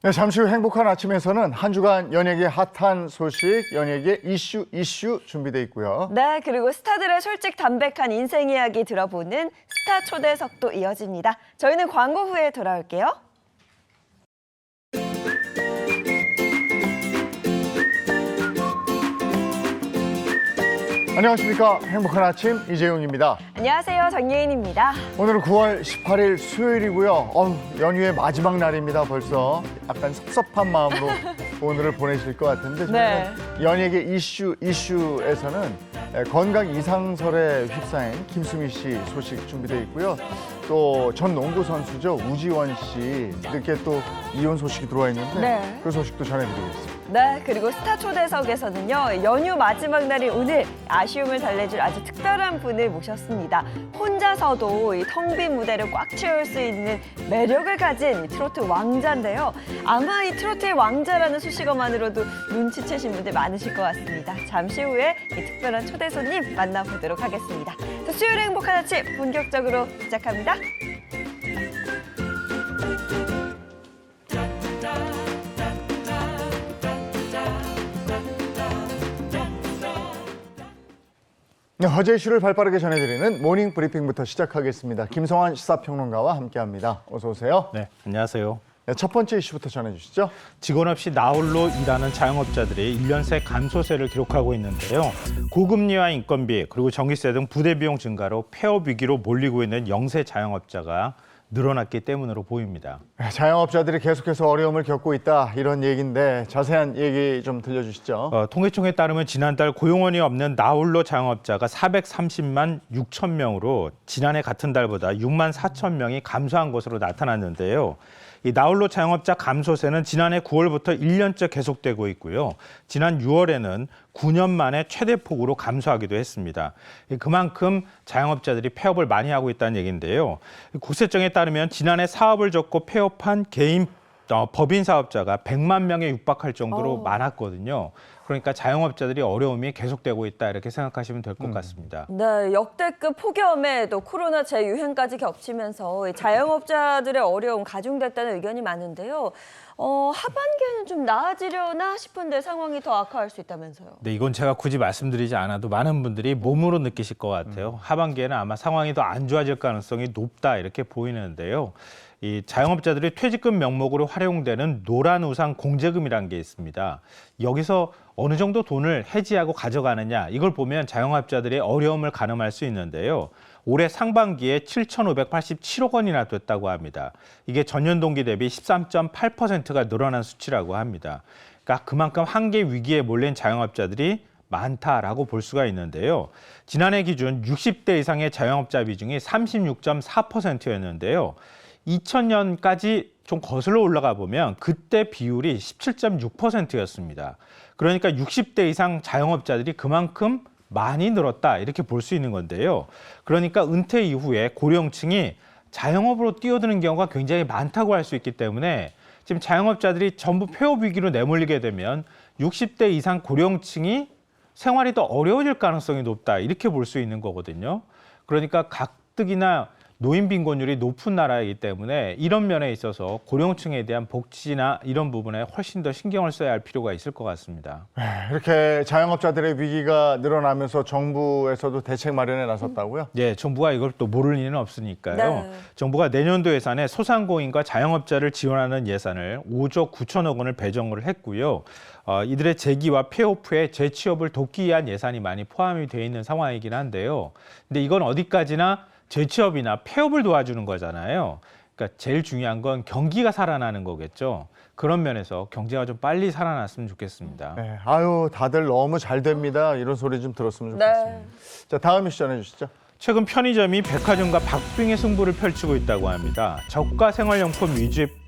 네, 잠시 후 행복한 아침에서는 한 주간 연예계 핫한 소식, 연예계 이슈 준비되어 있고요. 네, 그리고 스타들의 솔직 담백한 인생 이야기 들어보는 스타 초대석도 이어집니다. 저희는 광고 후에 돌아올게요. 안녕하십니까. 행복한 아침 이재용입니다. 안녕하세요, 정예인입니다. 오늘은 9월 18일 수요일이고요. 연휴의 마지막 날입니다. 벌써 약간 섭섭한 마음으로 오늘을 보내실 것 같은데 저희는 연예계 이슈에서는 건강 이상설에 휩싸인 김수미 씨 소식 준비되어 있고요. 또 전 농구 선수죠. 우지원 씨 이렇게 또 이혼 소식이 들어와 있는데 그 소식도 전해드리겠습니다. 네, 그리고 스타 초대석에서는요, 연휴 마지막 날인 오늘 아쉬움을 달래줄 아주 특별한 분을 모셨습니다. 혼자서도 이 텅 빈 무대를 꽉 채울 수 있는 매력을 가진 트로트 왕자인데요. 아마 이 트로트의 왕자라는 수식어만으로도 눈치채신 분들 많으실 것 같습니다. 잠시 후에 이 특별한 초대 손님 만나보도록 하겠습니다. 자, 수요일 행복한 아침 본격적으로 시작합니다. 네, 화제 이슈를 발빠르게 전해드리는 모닝 브리핑부터 시작하겠습니다. 김성환 시사평론가와 함께합니다. 어서 오세요. 네, 안녕하세요. 네, 첫 번째 이슈부터 전해주시죠. 직원 없이 나홀로 일하는 자영업자들이 1년 새 감소세를 기록하고 있는데요. 고금리와 인건비 그리고 전기세 등 부대 비용 증가로 폐업 위기로 몰리고 있는 영세 자영업자가 늘어났기 때문으로 보입니다. 자영업자들이 계속해서 어려움을 겪고 있다 이런 얘기인데 자세한 얘기 좀 들려주시죠. 통계청에 따르면 지난달 고용원이 없는 나홀로 자영업자가 430만 6천 명으로 지난해 같은 달보다 6만 4천 명이 감소한 것으로 나타났는데요. 이 나홀로 자영업자 감소세는 지난해 9월부터 1년째 계속되고 있고요. 지난 6월에는 9년 만에 최대폭으로 감소하기도 했습니다. 그만큼 자영업자들이 폐업을 많이 하고 있다는 얘기인데요. 국세청에 따르면 지난해 사업을 접고 폐업한 개인 법인 사업자가 100만 명에 육박할 정도로 많았거든요. 그러니까 자영업자들이 어려움이 계속되고 있다 이렇게 생각하시면 될 것 같습니다. 네, 역대급 폭염에 또 코로나 재유행까지 겹치면서 자영업자들의 어려움 가중됐다는 의견이 많은데요. 하반기에는 좀 나아지려나 싶은데 상황이 더 악화할 수 있다면서요. 네, 이건 제가 굳이 말씀드리지 않아도 많은 분들이 몸으로 느끼실 것 같아요. 하반기에는 아마 상황이 더 안 좋아질 가능성이 높다 이렇게 보이는데요. 이 자영업자들이 퇴직금 명목으로 활용되는 노란우산 공제금이라는 게 있습니다. 여기서 어느 정도 돈을 해지하고 가져가느냐 이걸 보면 자영업자들의 어려움을 가늠할 수 있는데요. 올해 상반기에 7,587억 원이나 됐다고 합니다. 이게 전년 동기 대비 13.8%가 늘어난 수치라고 합니다. 그러니까 그만큼 한계 위기에 몰린 자영업자들이 많다라고 볼 수가 있는데요. 지난해 기준 60대 이상의 자영업자 비중이 36.4%였는데요. 2000년까지 좀 거슬러 올라가 보면 그때 비율이 17.6%였습니다. 그러니까 60대 이상 자영업자들이 그만큼 많이 늘었다 이렇게 볼 수 있는 건데요. 그러니까 은퇴 이후에 고령층이 자영업으로 뛰어드는 경우가 굉장히 많다고 할 수 있기 때문에 지금 자영업자들이 전부 폐업 위기로 내몰리게 되면 60대 이상 고령층이 생활이 더 어려워질 가능성이 높다 이렇게 볼 수 있는 거거든요. 그러니까 가뜩이나 노인 빈곤율이 높은 나라이기 때문에 이런 면에 있어서 고령층에 대한 복지나 이런 부분에 훨씬 더 신경을 써야 할 필요가 있을 것 같습니다. 이렇게 자영업자들의 위기가 늘어나면서 정부에서도 대책 마련에 나섰다고요? 네, 정부가 이걸 또 모를 리는 없으니까요. 네. 정부가 내년도 예산에 소상공인과 자영업자를 지원하는 예산을 5조 9천억 원을 배정을 했고요. 이들의 재기와 폐업 후에 재취업을 돕기 위한 예산이 많이 포함이 되어 있는 상황이긴 한데요. 근데 이건 어디까지나 재취업이나 폐업을 도와주는 거잖아요. 그러니까 제일 중요한 건 경기가 살아나는 거겠죠. 그런 면에서 경제가 좀 빨리 살아났으면 좋겠습니다. 네, 아유 다들 너무 잘 됩니다. 이런 소리 좀 들었으면 좋겠습니다. 자, 다음 이슈 전해주시죠. 최근 편의점이 백화점과 박빙의 승부를 펼치고 있다고 합니다. 저가 생활용품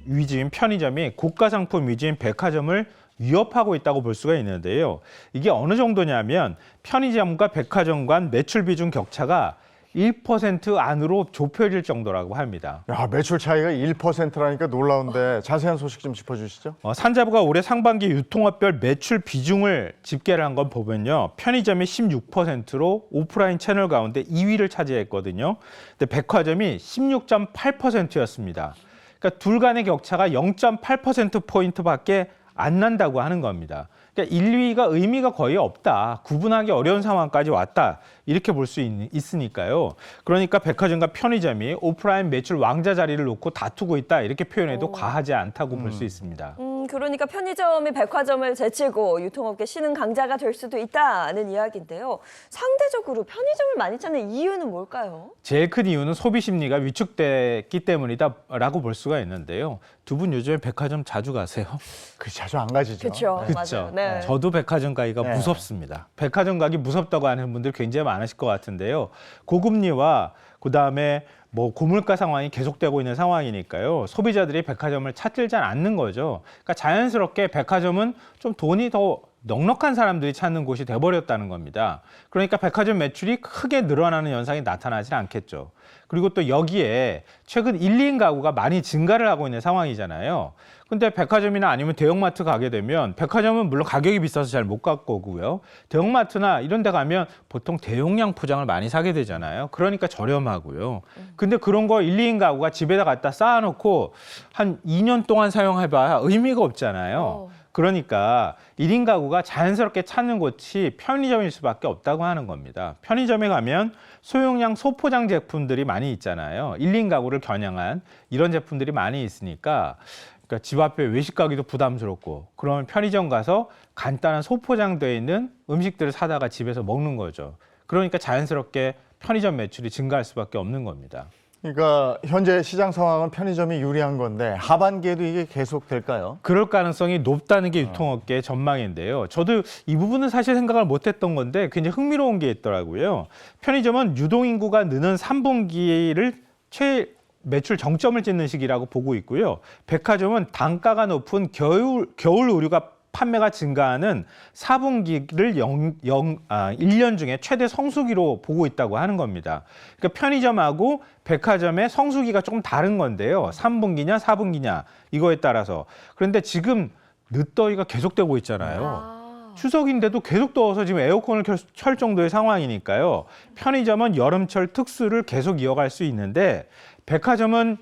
위주인 편의점이 고가 상품 위주인 백화점을 위협하고 있다고 볼 수가 있는데요. 이게 어느 정도냐면 편의점과 백화점 간 매출 비중 격차가 1% 안으로 좁혀질 정도라고 합니다. 야, 매출 차이가 1%라니까 놀라운데 자세한 소식 좀 짚어주시죠. 산자부가 올해 상반기 유통업별 매출 비중을 집계를 한 건 보면요. 편의점이 16%로 오프라인 채널 가운데 2위를 차지했거든요. 근데 백화점이 16.8%였습니다. 그러니까 둘 간의 격차가 0.8%포인트밖에 안 난다고 하는 겁니다. 그러니까 1, 2위가 의미가 거의 없다. 구분하기 어려운 상황까지 왔다. 이렇게 볼 수 있으니까요. 그러니까 백화점과 편의점이 오프라인 매출 왕자 자리를 놓고 다투고 있다. 이렇게 표현해도 과하지 않다고 볼 수 있습니다. 그러니까 편의점이 백화점을 제치고 유통업계 신흥 강자가 될 수도 있다는 이야기인데요. 상대적으로 편의점을 많이 찾는 이유는 뭘까요? 제일 큰 이유는 소비 심리가 위축됐기 때문이다라고 볼 수가 있는데요. 두 분 요즘에 백화점 자주 가세요? 그 자주 안 가시죠. 그렇죠. 그렇죠. 맞아요. 네. 저도 백화점 가기가 네. 무섭습니다. 백화점 가기 무섭다고 하는 분들 굉장히 많으실 것 같은데요. 고금리와 그다음에 뭐 고물가 상황이 계속되고 있는 상황이니까요. 소비자들이 백화점을 찾지 않는 거죠. 그러니까 자연스럽게 백화점은 좀 돈이 더 넉넉한 사람들이 찾는 곳이 돼버렸다는 겁니다. 그러니까 백화점 매출이 크게 늘어나는 현상이 나타나지 않겠죠. 그리고 또 여기에 최근 1, 2인 가구가 많이 증가를 하고 있는 상황이잖아요. 근데 백화점이나 아니면 대형마트 가게 되면 백화점은 물론 가격이 비싸서 잘 못 갈 거고요. 대형마트나 이런 데 가면 보통 대용량 포장을 많이 사게 되잖아요. 그러니까 저렴하고요. 근데 그런 거 1, 2인 가구가 집에다 갖다 쌓아놓고 한 2년 동안 사용해봐야 의미가 없잖아요. 그러니까 1인 가구가 자연스럽게 찾는 곳이 편의점일 수밖에 없다고 하는 겁니다. 편의점에 가면 소용량 소포장 제품들이 많이 있잖아요. 1인 가구를 겨냥한 이런 제품들이 많이 있으니까 그러니까 집 앞에 외식 가기도 부담스럽고 그러면 편의점 가서 간단한 소포장되어 있는 음식들을 사다가 집에서 먹는 거죠. 그러니까 자연스럽게 편의점 매출이 증가할 수밖에 없는 겁니다. 그러니까 현재 시장 상황은 편의점이 유리한 건데 하반기에도 이게 계속 될까요? 그럴 가능성이 높다는 게 유통업계의 전망인데요. 저도 이 부분은 사실 생각을 못했던 건데 굉장히 흥미로운 게 있더라고요. 편의점은 유동인구가 느는 3분기를 매출 정점을 찍는 시기라고 보고 있고요. 백화점은 단가가 높은 겨울 의류가 판매가 증가하는 4분기를 1년 중에 최대 성수기로 보고 있다고 하는 겁니다. 그러니까 편의점하고 백화점의 성수기가 조금 다른 건데요. 3분기냐 4분기냐 이거에 따라서. 그런데 지금 늦더위가 계속되고 있잖아요. 추석인데도 계속 더워서 지금 에어컨을 켤 정도의 상황이니까요. 편의점은 여름철 특수를 계속 이어갈 수 있는데 백화점은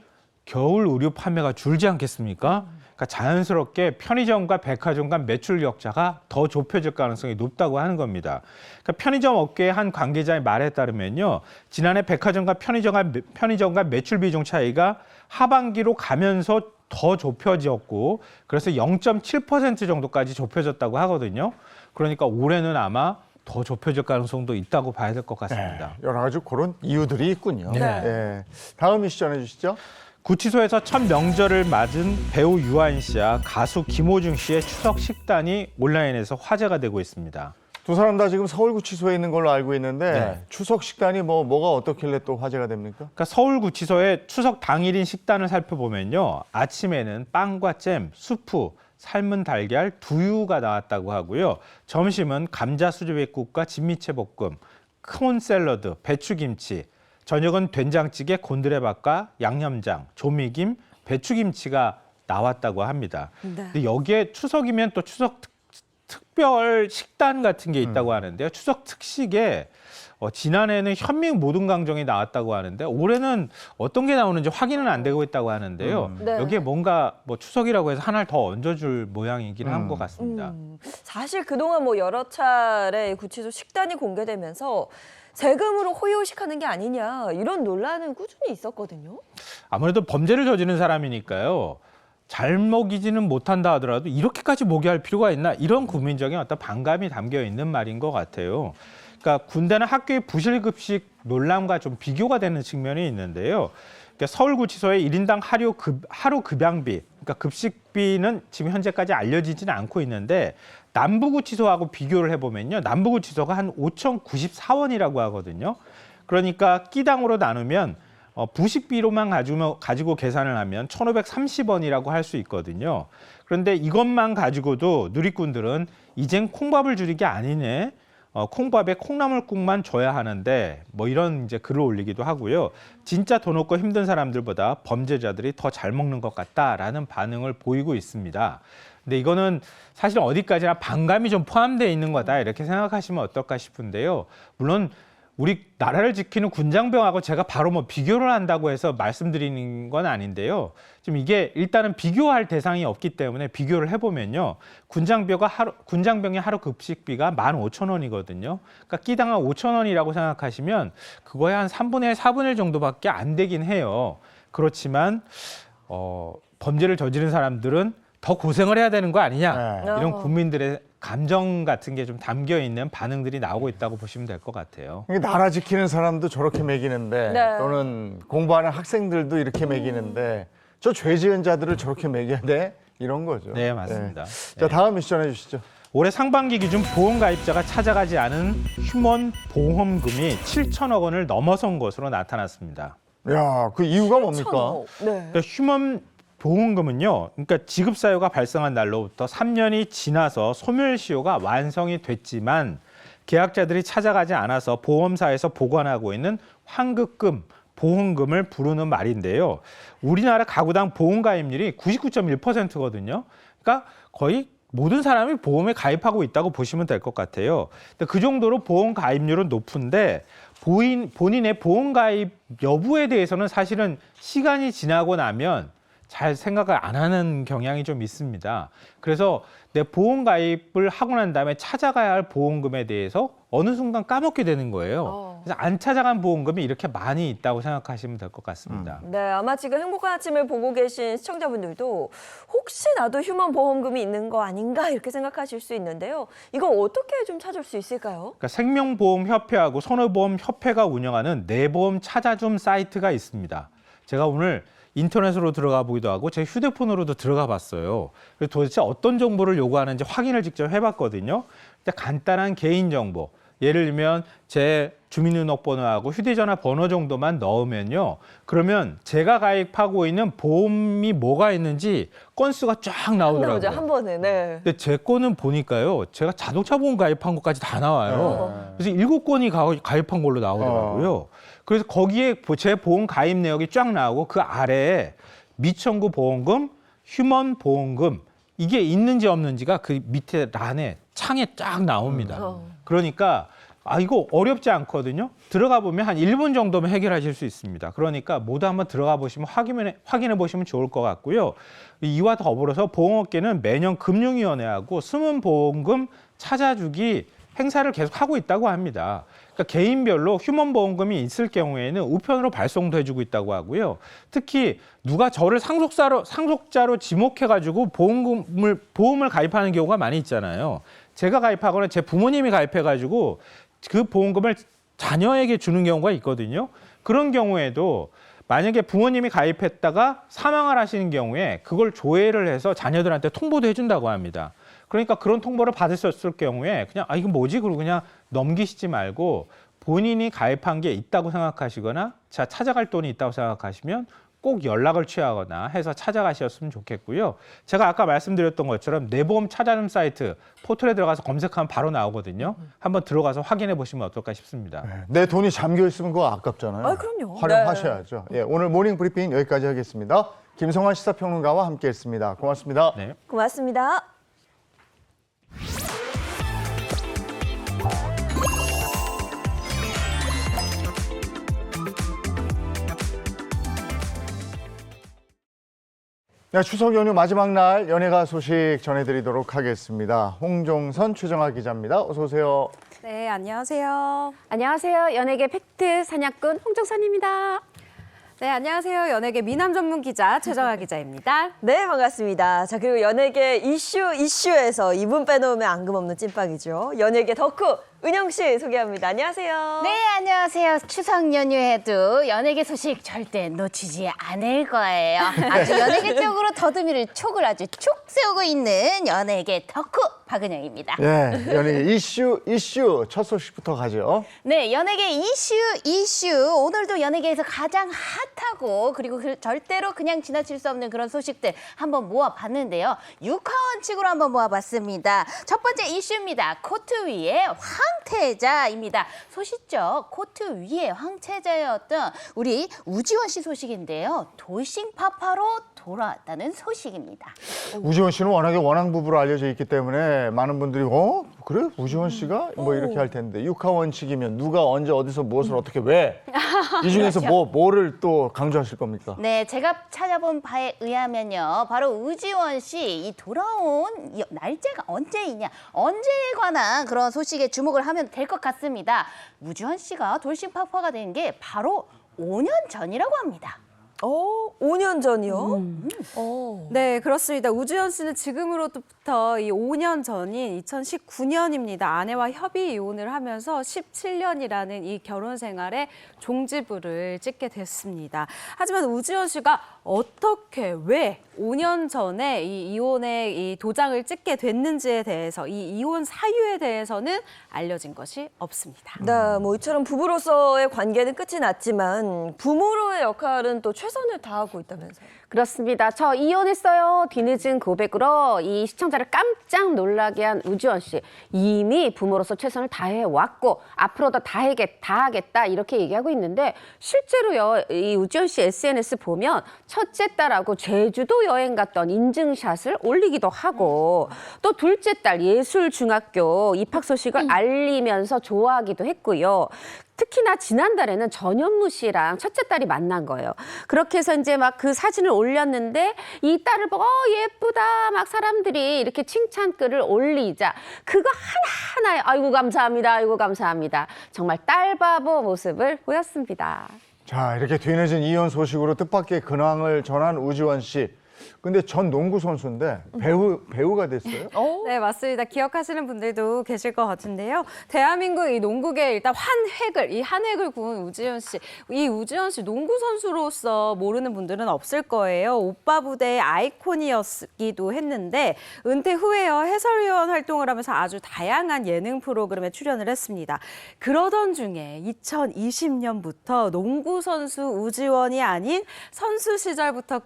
겨울 의류 판매가 줄지 않겠습니까? 그러니까 자연스럽게 편의점과 백화점 간 매출 격차가 더 좁혀질 가능성이 높다고 하는 겁니다. 그러니까 편의점 업계의 한 관계자의 말에 따르면요. 지난해 백화점과 편의점 간 매출 비중 차이가 하반기로 가면서 더 좁혀졌고 그래서 0.7% 정도까지 좁혀졌다고 하거든요. 그러니까 올해는 아마 더 좁혀질 가능성도 있다고 봐야 될 것 같습니다. 네, 여러 가지 그런 이유들이 있군요. 네. 네. 다음 이슈 전해주시죠. 구치소에서 첫 명절을 맞은 배우 유아인 씨와 가수 김호중 씨의 추석 식단이 온라인에서 화제가 되고 있습니다. 두 사람 다 지금 서울구치소에 있는 걸로 알고 있는데 네. 추석 식단이 뭐가 어떻길래 또 화제가 됩니까? 그러니까 서울구치소의 추석 당일인 식단을 살펴보면요. 아침에는 빵과 잼, 수프, 삶은 달걀, 두유가 나왔다고 하고요. 점심은 감자 수제비국과 진미채 볶음, 콘 샐러드, 배추김치, 저녁은 된장찌개, 곤드레밥과 양념장, 조미김, 배추김치가 나왔다고 합니다. 네. 근데 여기에 추석이면 또 추석 특별 식단 같은 게 있다고 하는데요. 추석 특식에 지난해에는 현미육 모든 강정이 나왔다고 하는데 올해는 어떤 게 나오는지 확인은 안 되고 있다고 하는데요. 네. 여기에 뭔가 뭐 추석이라고 해서 하나를 더 얹어줄 모양이긴 한 것 같습니다. 사실 그동안 뭐 여러 차례 구치소 식단이 공개되면서 세금으로 호요식하는 게 아니냐 이런 논란은 꾸준히 있었거든요. 아무래도 범죄를 저지른 사람이니까요. 잘 먹이지는 못한다 하더라도 이렇게까지 먹여야 할 필요가 있나 이런 국민적인 어떤 반감이 담겨 있는 말인 것 같아요. 그러니까 군대는 학교의 부실급식 논란과 좀 비교가 되는 측면이 있는데요. 그러니까 서울구치소의 1인당 하루 급양비, 그러니까 급식비는 지금 현재까지 알려지지는 않고 있는데 남부구치소하고 비교를 해보면요. 남부구치소가 한 5,094원이라고 하거든요. 그러니까 끼당으로 나누면 부식비로만 가지고 계산을 하면 1,530원이라고 할 수 있거든요. 그런데 이것만 가지고도 누리꾼들은 이젠 콩밥을 줄이기 아니네. 콩밥에 콩나물국만 줘야 하는데 뭐 이런 이제 글을 올리기도 하고요. 진짜 돈 없고 힘든 사람들보다 범죄자들이 더 잘 먹는 것 같다라는 반응을 보이고 있습니다. 근데 이거는 사실 어디까지나 반감이 좀 포함되어 있는 거다 이렇게 생각하시면 어떨까 싶은데요. 물론 우리 나라를 지키는 군장병하고 제가 바로 뭐 비교를 한다고 해서 말씀드리는 건 아닌데요. 지금 이게 일단은 비교할 대상이 없기 때문에 비교를 해보면요. 군장병의 하루 급식비가 15,000원이거든요. 그러니까 끼당 한 5,000원이라고 생각하시면 그거의 한 3분의 1, 4분의 1 정도밖에 안 되긴 해요. 그렇지만 범죄를 저지른 사람들은 더 고생을 해야 되는 거 아니냐. 네. 이런 국민들의 감정 같은 게 좀 담겨 있는 반응들이 나오고 있다고 보시면 될 것 같아요. 이게 나라 지키는 사람도 저렇게 매기는데 네. 또는 공부하는 학생들도 이렇게 매기는데 저 죄 지은 자들을 저렇게 매겨야 돼? 이런 거죠. 네, 맞습니다. 자, 다음 미션 해주시죠. 올해 상반기 기준 보험 가입자가 찾아가지 않은 휴먼 보험금이 7천억 원을 넘어선 것으로 나타났습니다. 야, 그 이유가 뭡니까? 네. 그러니까 휴먼 보험금은요, 그러니까 지급 사유가 발생한 날로부터 3년이 지나서 소멸시효가 완성이 됐지만 계약자들이 찾아가지 않아서 보험사에서 보관하고 있는 환급금, 보험금을 부르는 말인데요. 우리나라 가구당 보험 가입률이 99.1%거든요. 그러니까 거의 모든 사람이 보험에 가입하고 있다고 보시면 될 것 같아요. 근데 그 정도로 보험 가입률은 높은데 본인의 보험 가입 여부에 대해서는 사실은 시간이 지나고 나면 잘 생각을 안 하는 경향이 좀 있습니다. 그래서 내 보험 가입을 하고 난 다음에 찾아가야 할 보험금에 대해서 어느 순간 까먹게 되는 거예요. 그래서 안 찾아간 보험금이 이렇게 많이 있다고 생각하시면 될 것 같습니다. 네, 아마 지금 행복한 아침을 보고 계신 시청자분들도 혹시 나도 휴먼 보험금이 있는 거 아닌가 이렇게 생각하실 수 있는데요. 이거 어떻게 좀 찾을 수 있을까요? 그러니까 생명보험협회하고 손해보험협회가 운영하는 내보험 찾아줌 사이트가 있습니다. 제가 오늘 인터넷으로 들어가 보기도 하고 제 휴대폰으로도 들어가 봤어요. 그래서 도대체 어떤 정보를 요구하는지 확인을 직접 해봤거든요. 근데 간단한 개인정보, 예를 들면 제 주민등록번호하고 휴대전화 번호 정도만 넣으면요. 그러면 제가 가입하고 있는 보험이 뭐가 있는지 건수가 쫙 나오더라고요. 나오죠, 한 번에. 네. 근데 제 거는 보니까요. 제가 자동차 보험 가입한 것까지 다 나와요. 그래서 7건이 가입한 걸로 나오더라고요. 그래서 거기에 제 보험 가입 내역이 쫙 나오고 그 아래에 미청구 보험금, 휴먼 보험금 이게 있는지 없는지가 그 밑에 란에 창에 쫙 나옵니다. 그러니까 이거 어렵지 않거든요. 들어가 보면 한 1분 정도면 해결하실 수 있습니다. 그러니까 모두 한번 들어가 보시면 확인해 보시면 좋을 것 같고요. 이와 더불어서 보험업계는 매년 금융위원회하고 숨은 보험금 찾아주기 행사를 계속 하고 있다고 합니다. 그러니까 개인별로 휴먼 보험금이 있을 경우에는 우편으로 발송도 해주고 있다고 하고요. 특히 누가 저를 상속자로 지목해가지고 보험을 가입하는 경우가 많이 있잖아요. 제가 가입하거나 제 부모님이 가입해가지고 그 보험금을 자녀에게 주는 경우가 있거든요. 그런 경우에도 만약에 부모님이 가입했다가 사망을 하시는 경우에 그걸 조회를 해서 자녀들한테 통보도 해준다고 합니다. 그러니까 그런 통보를 받으셨을 경우에 그냥 이거 뭐지? 그러고 그냥 넘기시지 말고 본인이 가입한 게 있다고 생각하시거나 찾아갈 돈이 있다고 생각하시면 꼭 연락을 취하거나 해서 찾아가셨으면 좋겠고요. 제가 아까 말씀드렸던 것처럼 내보험 찾아줌 사이트 포털에 들어가서 검색하면 바로 나오거든요. 한번 들어가서 확인해 보시면 어떨까 싶습니다. 내 돈이 잠겨 있으면 그거 아깝잖아요. 그럼요. 활용하셔야죠. 예, 오늘 모닝 브리핑 여기까지 하겠습니다. 김성환 시사평론가와 함께했습니다. 고맙습니다. 네. 고맙습니다. 네, 추석 연휴 마지막 날 연예가 소식 전해드리도록 하겠습니다. 홍종선 최정아 기자입니다. 어서 오세요. 네, 안녕하세요. 안녕하세요. 연예계 팩트 사냥꾼 홍정선입니다. 네, 안녕하세요. 연예계 미남 전문 기자 최정아 기자입니다. 네, 반갑습니다. 자, 그리고 연예계 이슈에서 이분 빼놓으면 앙금없는 찐빵이죠. 연예계 덕후 은영 씨 소개합니다. 안녕하세요. 네, 안녕하세요. 추석 연휴에도 연예계 소식 절대 놓치지 않을 거예요. 아주 연예계적으로 더듬이를 촉을 아주 촉 세우고 있는 연예계 덕후 박은영입니다. 예, 연예계 이슈 첫 소식부터 가죠. 네, 연예계 이슈. 오늘도 연예계에서 가장 핫하고 그리고 절대로 그냥 지나칠 수 없는 그런 소식들 한번 모아봤는데요. 육하원칙으로 한번 모아봤습니다. 첫 번째 이슈입니다. 코트 위에 황태자입니다. 소식죠. 코트 위에 황태자였던 우리 우지원 씨 소식인데요. 돌싱 파파로 돌아왔다는 소식입니다. 우지원 씨는 워낙에 원앙 부부로 알려져 있기 때문에 때 많은 분들이 그래? 우지원 씨가? 뭐 이렇게 할 텐데 육하 원칙이면 누가 언제 어디서 무엇을 어떻게 왜? 이 중에서 뭐를 또 강조하실 겁니까? 네, 제가 찾아본 바에 의하면요. 바로 우지원 씨 이 돌아온 이 날짜가 언제이냐, 언제에 관한 그런 소식에 주목을 하면 될 것 같습니다. 우지원 씨가 돌싱 파파가 된 게 바로 5년 전이라고 합니다. 5년 전이요? 네, 그렇습니다. 우주연 씨는 지금으로부터 이 5년 전인 2019년입니다. 아내와 협의 이혼을 하면서 17년이라는 이 결혼 생활에 종지부를 찍게 됐습니다. 하지만 우주연 씨가 어떻게, 왜 5년 전에 이 이혼의 이 도장을 찍게 됐는지에 대해서, 이 이혼 사유에 대해서는 알려진 것이 없습니다. 네, 뭐 이처럼 부부로서의 관계는 끝이 났지만 부모로의 역할은 또 최선을 다하고 있다면서요. 그렇습니다. 저 이혼했어요. 뒤늦은 고백으로 이 시청자를 깜짝 놀라게 한 우주원 씨. 이미 부모로서 최선을 다해왔고 앞으로도 다하겠다 이렇게 얘기하고 있는데 실제로요. 이 우주원 씨 SNS 보면 첫째 딸하고 제주도 여행 갔던 인증샷을 올리기도 하고 또 둘째 딸 예술중학교 입학 소식을 알리면서 좋아하기도 했고요. 특히나 지난달에는 전현무 씨랑 첫째 딸이 만난 거예요. 그렇게 해서 이제 막 그 사진을 올렸는데 이 딸을 보고 예쁘다 막 사람들이 이렇게 칭찬글을 올리자 그거 하나하나에 아이고 감사합니다. 아이고 감사합니다. 정말 딸바보 모습을 보였습니다. 자, 이렇게 뒤늦은 이혼 소식으로 뜻밖의 근황을 전한 우지원 씨. 근데 전 농구 선수인데 배우가 됐어요? 네, 맞습니다. 기억하시는 분들도 계실 것 같은데요. 대한민국 이 농구계 일단 한 획을 그은 우지원 씨. 이 우지원 씨 농구 선수로서 모르는 분들은 없을 거예요. 오빠 부대의 아이콘이었기도 했는데 은퇴 후에요. 해설위원 활동을 하면서 아주 다양한 예능 프로그램에 출연을 했습니다. 그러던 중에 2020년부터 농구 선수 우지원이 아닌 선수 시절부터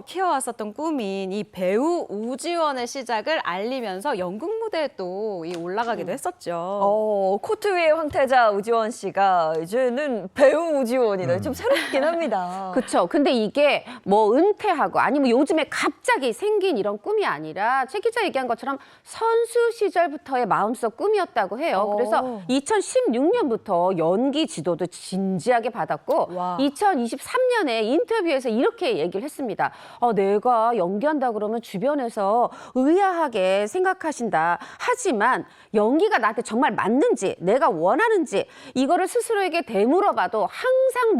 키워왔었던 꿈인 이 배우 우지원의 시작을 알리면서 연극 무대에 또 올라가기도 했었죠. 코트 위의 황태자 우지원 씨가 이제는 배우 우지원이다. 좀 새롭긴 합니다. 그렇죠. 근데 이게 뭐 은퇴하고 아니면 요즘에 갑자기 생긴 이런 꿈이 아니라 최 기자 얘기한 것처럼 선수 시절부터의 마음속 꿈이었다고 해요. 그래서 2016년부터 연기 지도도 진지하게 받았고 와. 2023년에 인터뷰에서 이렇게 얘기를 했습니다. 내가 연기한다 그러면 주변에서 의아하게 생각하신다. 하지만 연기가 나한테 정말 맞는지 내가 원하는지 이거를 스스로에게 되물어봐도 항상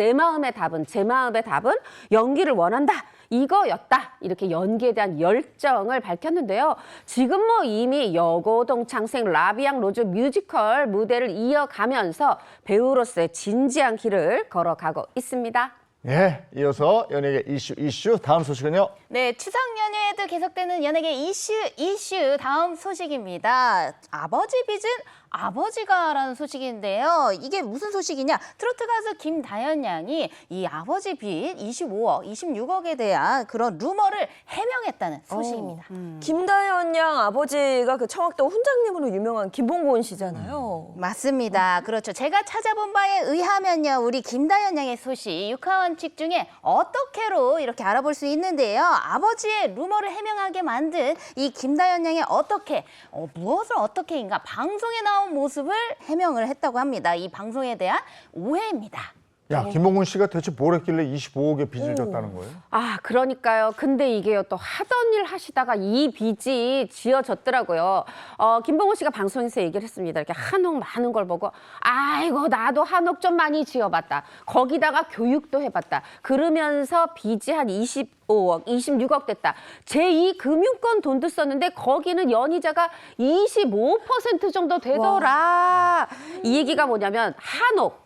제 마음의 답은 연기를 원한다. 이거였다. 이렇게 연기에 대한 열정을 밝혔는데요. 지금 뭐 이미 여고동 창생 라비앙 로즈 뮤지컬 무대를 이어가면서 배우로서의 진지한 길을 걸어가고 있습니다. 예, 이어서 연예계 이슈 다음 소식은요. 네, 추석 연휴에도 계속되는 연예계 이슈 다음 소식입니다. 아버지 빚은 아버지가라는 소식인데요. 이게 무슨 소식이냐? 트로트 가수 김다현 양이 이 아버지 빚 25억, 26억에 대한 그런 루머를 해명했다는 소식입니다. 김다현 양 아버지가 그 청학동 훈장님으로 유명한 김봉곤 씨잖아요. 맞습니다. 그렇죠. 제가 찾아본 바에 의하면요. 우리 김다현 양의 소식, 육하원칙 중에 어떻게로 이렇게 알아볼 수 있는데요. 아버지의 루머를 해명하게 만든 이 김다현 양의 무엇을 어떻게인가 방송에 나온 모습을 해명을 했다고 합니다. 이 방송에 대한 오해입니다. 야, 김봉곤 씨가 대체 뭘 했길래 25억의 빚을 졌다는 거예요? 그러니까요. 근데 이게요, 또 하던 일 하시다가 이 빚이 지어졌더라고요. 김봉호 씨가 방송에서 얘기를 했습니다. 이렇게 한옥 많은 걸 보고, 아이고, 나도 한옥 좀 많이 지어봤다. 거기다가 교육도 해봤다. 그러면서 빚이 한 25억, 26억 됐다. 제2금융권 돈도 썼는데 거기는 연이자가 25% 정도 되더라. 이 얘기가 뭐냐면 한옥,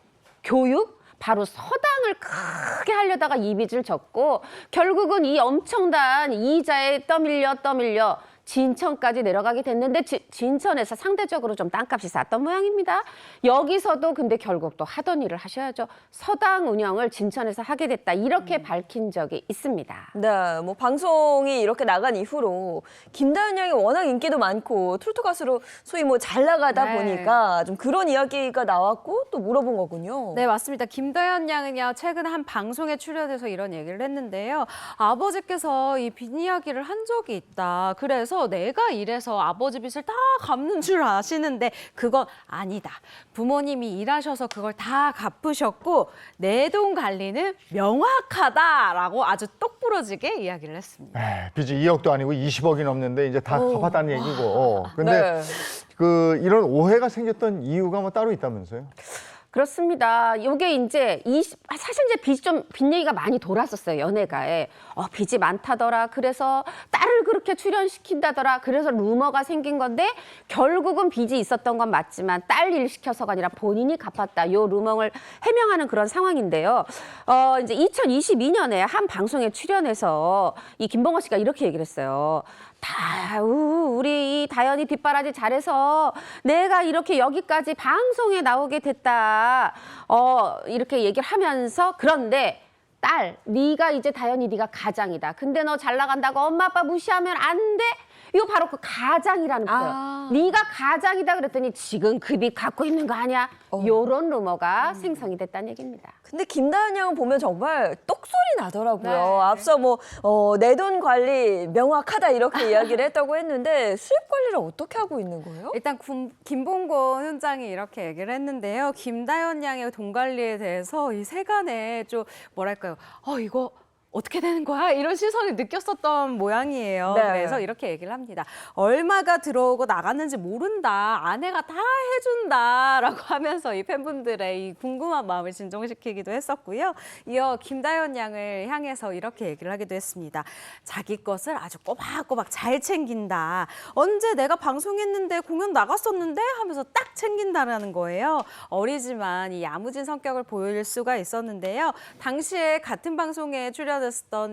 교육, 바로 서당을 크게 하려다가 이 빚을 졌고 결국은 이 엄청난 이자에 떠밀려 진천까지 내려가게 됐는데 진천에서 상대적으로 좀 땅값이 쌌던 모양입니다. 여기서도 근데 결국 또 하던 일을 하셔야죠. 서당 운영을 진천에서 하게 됐다. 이렇게 밝힌 적이 있습니다. 네, 뭐 방송이 이렇게 나간 이후로 김다현 양이 워낙 인기도 많고 트로트 가수로 소위 뭐 잘 나가다 네. 보니까 좀 그런 이야기가 나왔고 또 물어본 거군요. 네, 맞습니다. 김다현 양은요, 최근 한 방송에 출연해서 이런 얘기를 했는데요. 아버지께서 이 빚 이야기를 한 적이 있다. 그래서 오셔서 내가 이래서 아버지 빚을 다 갚는 줄 아시는데 그건 아니다. 부모님이 일하셔서 그걸 다 갚으셨고 내 돈 관리는 명확하다라고 아주 똑부러지게 이야기를 했습니다. 빚이 2억도 아니고 20억이 넘는데 이제 다 갚았다는 얘기고. 근데 네. 이런 오해가 생겼던 이유가 뭐 따로 있다면서요? 그렇습니다. 이게 이제 사실 이제 빚 얘기가 많이 돌았었어요, 연예가에. 빚이 많다더라. 그래서 딸을 그렇게 출연시킨다더라. 그래서 루머가 생긴 건데 결국은 빚이 있었던 건 맞지만 딸 일 시켜서가 아니라 본인이 갚았다. 요 루머를 해명하는 그런 상황인데요. 이제 2022년에 한 방송에 출연해서 이 김봉호 씨가 이렇게 얘기를 했어요. 우리 이 다현이 뒷바라지 잘해서 내가 이렇게 여기까지 방송에 나오게 됐다. 이렇게 얘기를 하면서 그런데 딸, 네가 이제 다현이 네가 가장이다. 근데 너 잘 나간다고 엄마 아빠 무시하면 안 돼? 이거 바로 그 가장이라는 거예요. 네가 가장이다 그랬더니 지금 그 빚 갖고 있는 거 아니야? 요런 루머가 생성이 됐다는 얘기입니다. 근데 김다현 양은 보면 정말 똑소리 나더라고요. 네. 앞서 뭐 내 돈 관리 명확하다 이렇게 이야기를 했다고 했는데 수입 관리를 어떻게 하고 있는 거예요? 일단 김봉곤 훈장이 이렇게 얘기를 했는데요. 김다현 양의 돈 관리에 대해서 이 세간에 좀 뭐랄까요? 이거 어떻게 되는 거야? 이런 시선을 느꼈었던 모양이에요. 네. 그래서 이렇게 얘기를 합니다. 얼마가 들어오고 나갔는지 모른다. 아내가 다 해준다라고 하면서 이 팬분들의 이 궁금한 마음을 진정시키기도 했었고요. 이어 김다현 양을 향해서 이렇게 얘기를 하기도 했습니다. 자기 것을 아주 꼬박꼬박 잘 챙긴다. 언제 내가 방송했는데 공연 나갔었는데 하면서 딱 챙긴다라는 거예요. 어리지만 이 야무진 성격을 보일 수가 있었는데요. 당시에 같은 방송에 출연했던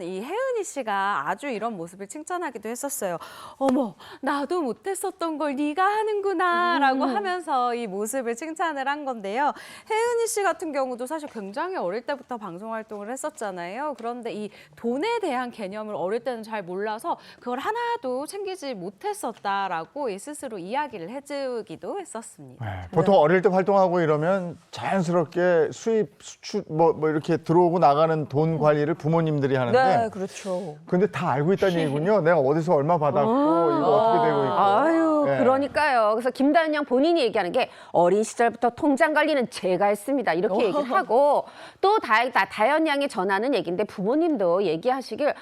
이 혜은이 씨가 아주 이런 모습을 칭찬하기도 했었어요. 어머, 나도 못했었던 걸 네가 하는구나 라고 하면서 이 모습을 칭찬을 한 건데요. 혜은이 씨 같은 경우도 사실 굉장히 어릴 때부터 방송 활동을 했었잖아요. 그런데 이 돈에 대한 개념을 어릴 때는 잘 몰라서 그걸 하나도 챙기지 못했었다라고 스스로 이야기를 해주기도 했었습니다. 보통 어릴 때 활동하고 이러면 자연스럽게 수입, 수출 뭐 이렇게 들어오고 나가는 돈 관리를 부모님들이 하는데 네, 그렇죠. 근데 다 알고 있다는 얘기군요. 내가 어디서 얼마 받았고 이거 어떻게 되고 있고. 아유, 네. 그러니까요. 그래서 김다현 양 본인이 얘기하는 게 어린 시절부터 통장 관리는 제가 했습니다. 이렇게 얘기를 하고 또 다현 양이 전하는 얘기인데 부모님도 얘기하시길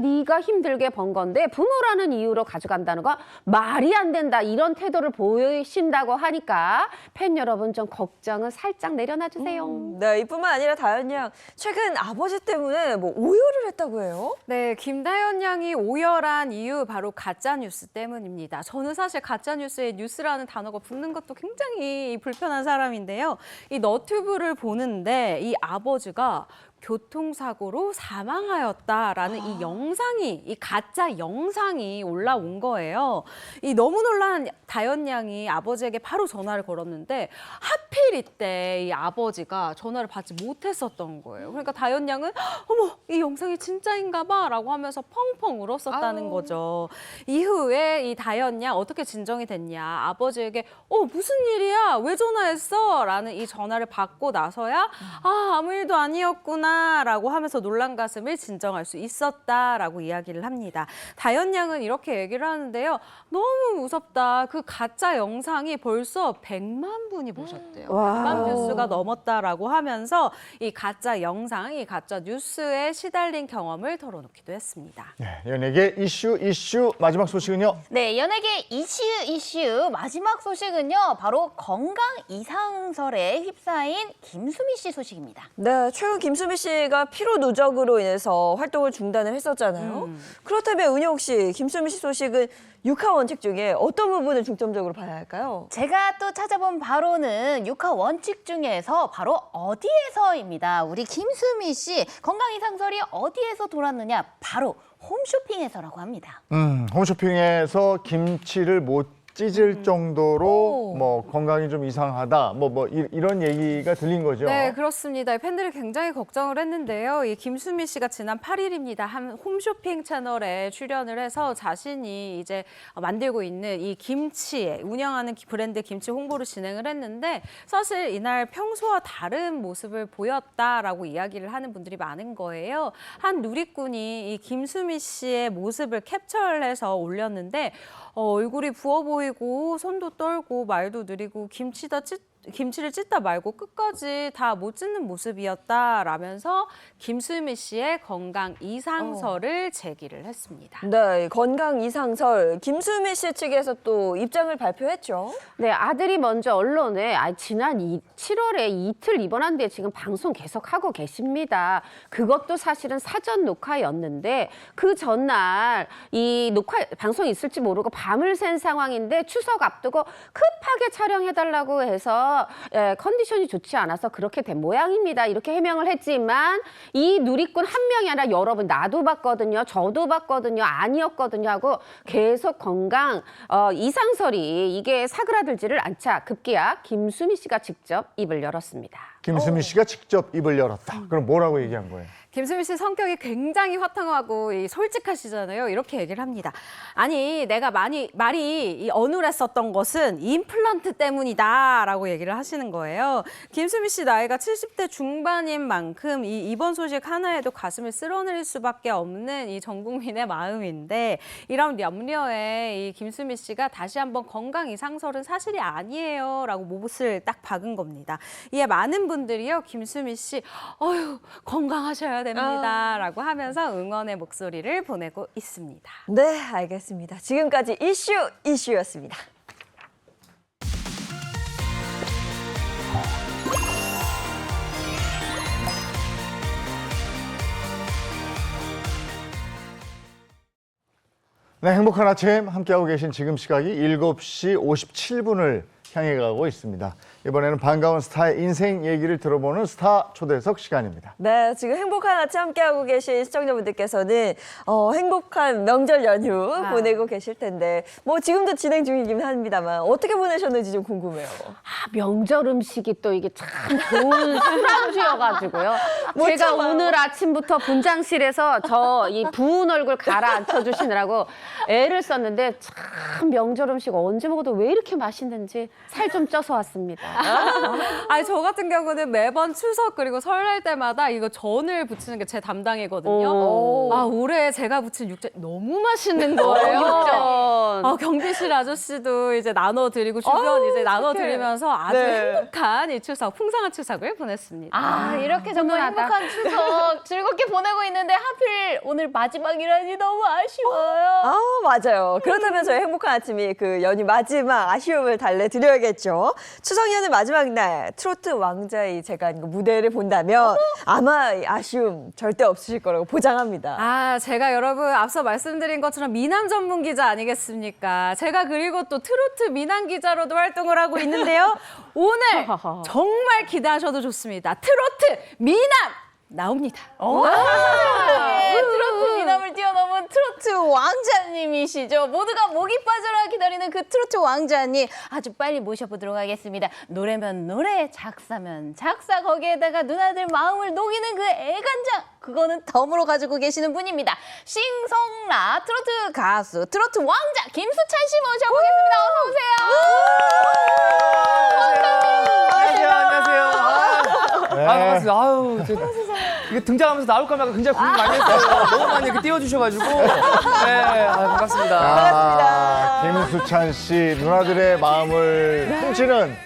네가 힘들게 번 건데 부모라는 이유로 가져간다는 거 말이 안 된다. 이런 태도를 보이신다고 하니까 팬 여러분 좀 걱정은 살짝 내려놔 주세요. 네, 이뿐만 아니라 다현 양 최근 아버지 때문에 뭐 오열을 했다고 해요? 네, 김다현 양이 오열한 이유 바로 가짜 뉴스 때문입니다. 저는 사실 가짜 뉴스에 뉴스라는 단어가 붙는 것도 굉장히 불편한 사람인데요. 이 너튜브를 보는데 이 아버지가 교통사고로 사망하였다라는 이 가짜 영상이 올라온 거예요. 이 너무 놀란 다현 양이 아버지에게 바로 전화를 걸었는데 하필 이때 이 아버지가 전화를 받지 못했었던 거예요. 그러니까 다현 양은 어머, 이 영상이 진짜인가 봐 라고 하면서 펑펑 울었었다는 거죠. 이후에 이 다현 양 어떻게 진정이 됐냐. 아버지에게 무슨 일이야? 왜 전화했어? 라는 이 전화를 받고 나서야 아무 일도 아니었구나 라고 하면서 놀란 가슴을 진정할 수 있었다라고 이야기를 합니다. 다현 양은 이렇게 얘기를 하는데요. 너무 무섭다. 그 가짜 영상이 벌써 100만 분이 보셨대요. 100만 뷰수가 넘었다라고 하면서 이 가짜 영상, 이 가짜 뉴스에 시달린 경험을 털어놓기도 했습니다. 네, 연예계 이슈 마지막 소식은요. 네, 연예계 이슈 마지막 소식은요. 바로 건강 이상설에 휩싸인 김수미 씨 소식입니다. 네, 최근 김수미 씨가 피로 누적으로 인해서 활동을 중단을 했었잖아요. 그렇다면 은영 씨, 김수미 씨 소식은 육하 원칙 중에 어떤 부분을 중점적으로 봐야 할까요? 제가 또 찾아본 바로는 육하 원칙 중에서 바로 어디에서입니다. 우리 김수미 씨 건강 이상설이 어디에서 돌았느냐? 바로 홈쇼핑에서라고 합니다. 홈쇼핑에서 김치를 못 찢을 정도로 뭐 건강이 좀 이상하다 이런 얘기가 들린 거죠. 네, 그렇습니다. 팬들이 굉장히 걱정을 했는데요. 이 김수미 씨가 지난 8일입니다. 한 홈쇼핑 채널에 출연을 해서 자신이 이제 만들고 있는 이 김치, 운영하는 브랜드 김치 홍보를 진행을 했는데 사실 이날 평소와 다른 모습을 보였다라고 이야기를 하는 분들이 많은 거예요. 한 누리꾼이 이 김수미 씨의 모습을 캡처를 해서 올렸는데 얼굴이 부어 보이고 손도 떨고 말도 느리고 김치를 찢다 말고 끝까지 다 못 찢는 모습이었다라면서 김수미 씨의 건강 이상설을 제기를 했습니다. 네, 건강 이상설 김수미 씨 측에서 또 입장을 발표했죠. 네, 아들이 먼저 언론에 지난 7월에 이틀 입원한 뒤에 지금 방송 계속하고 계십니다. 그것도 사실은 사전 녹화였는데 그 전날 이 방송이 있을지 모르고 밤을 샌 상황인데 추석 앞두고 급하게 촬영해달라고 해서 컨디션이 좋지 않아서 그렇게 된 모양입니다. 이렇게 해명을 했지만 이 누리꾼 한 명이 아니라 여러분 나도 봤거든요. 저도 봤거든요. 아니었거든요 하고 계속 건강 이상설이 이게 사그라들지를 않자 급기야 김수미 씨가 직접 입을 열었습니다. 김수미 씨가 직접 입을 열었다. 그럼 뭐라고 얘기한 거예요? 김수미 씨 성격이 굉장히 화통하고 솔직하시잖아요. 이렇게 얘기를 합니다. 아니, 내가 말이 어눌했었던 것은 임플란트 때문이다라고 얘기를 하시는 거예요. 김수미 씨 나이가 70대 중반인 만큼 이 입원 소식 하나에도 가슴을 쓸어내릴 수밖에 없는 이 전 국민의 마음인데 이런 염려에 이 김수미 씨가 다시 한번 건강 이상설은 사실이 아니에요라고 못을 딱 박은 겁니다. 이에 많은 분들이요, 김수미 씨, 건강하셔야 됩니다라고 하면서 응원의 목소리를 보내고 있습니다. 네, 알겠습니다. 지금까지 이슈였습니다. 네, 행복한 아침 함께하고 계신 지금 시각이 7시 57분을 향해 가고 있습니다. 이번에는 반가운 스타의 인생 얘기를 들어보는 스타 초대석 시간입니다. 네, 지금 행복한 아침 함께하고 계신 시청자분들께서는 행복한 명절 연휴 보내고 계실 텐데 뭐 지금도 진행 중이긴 합니다만 어떻게 보내셨는지 좀 궁금해요. 명절 음식이 또 이게 참 좋은 술안주여가지고요. 제가 오늘 아침부터 분장실에서 저 이 부은 얼굴 가라앉혀 주시느라고 애를 썼는데 참 명절 음식 언제 먹어도 왜 이렇게 맛있는지 살 좀 쪄서 왔습니다. 아니, 저 같은 경우는 매번 추석 그리고 설날 때마다 이거 전을 부치는 게 제 담당이거든요. 올해 제가 부친 육전 너무 맛있는 거예요. 경비실 아저씨도 이제 나눠드리고 주변 이제 나눠드리면서 아주 행복한 이 추석, 풍성한 추석을 보냈습니다. 이렇게 정말 훈훈하다. 행복한 추석 즐겁게 보내고 있는데 하필 오늘 마지막이라니 너무 아쉬워요. 맞아요. 그렇다면 저희 행복한 아침이 그 연휴 마지막 아쉬움을 달래드려야겠죠. 추석 연휴 마지막 날 트로트 왕자의 제가 이거 무대를 본다면 아마 이 아쉬움 절대 없으실 거라고 보장합니다. 제가 여러분 앞서 말씀드린 것처럼 미남 전문 기자 아니겠습니까? 제가 그리고 또 트로트 미남 기자로도 활동을 하고 있는데요. 오늘 정말 기대하셔도 좋습니다. 트로트 미남 나옵니다. 트로트 미남을 뛰어넘은 트로트 왕자님이시죠. 모두가 목이 빠져라 기다리는 그 트로트 왕자님 아주 빨리 모셔보도록 하겠습니다. 노래면 노래, 작사면 작사, 거기에다가 누나들 마음을 녹이는 그 애간장, 그거는 덤으로 가지고 계시는 분입니다. 싱송라 트로트 가수, 트로트 왕자 김수찬 씨 모셔보겠습니다. 안녕하세요. 네. 반갑습니다. 이게 등장하면서 나올까 말까 굉장히 고민 많이 했어요. 너무 많이 이렇게 띄워주셔가지고. 네, 반갑습니다. 김수찬 씨, 누나들의 마음을 훔치는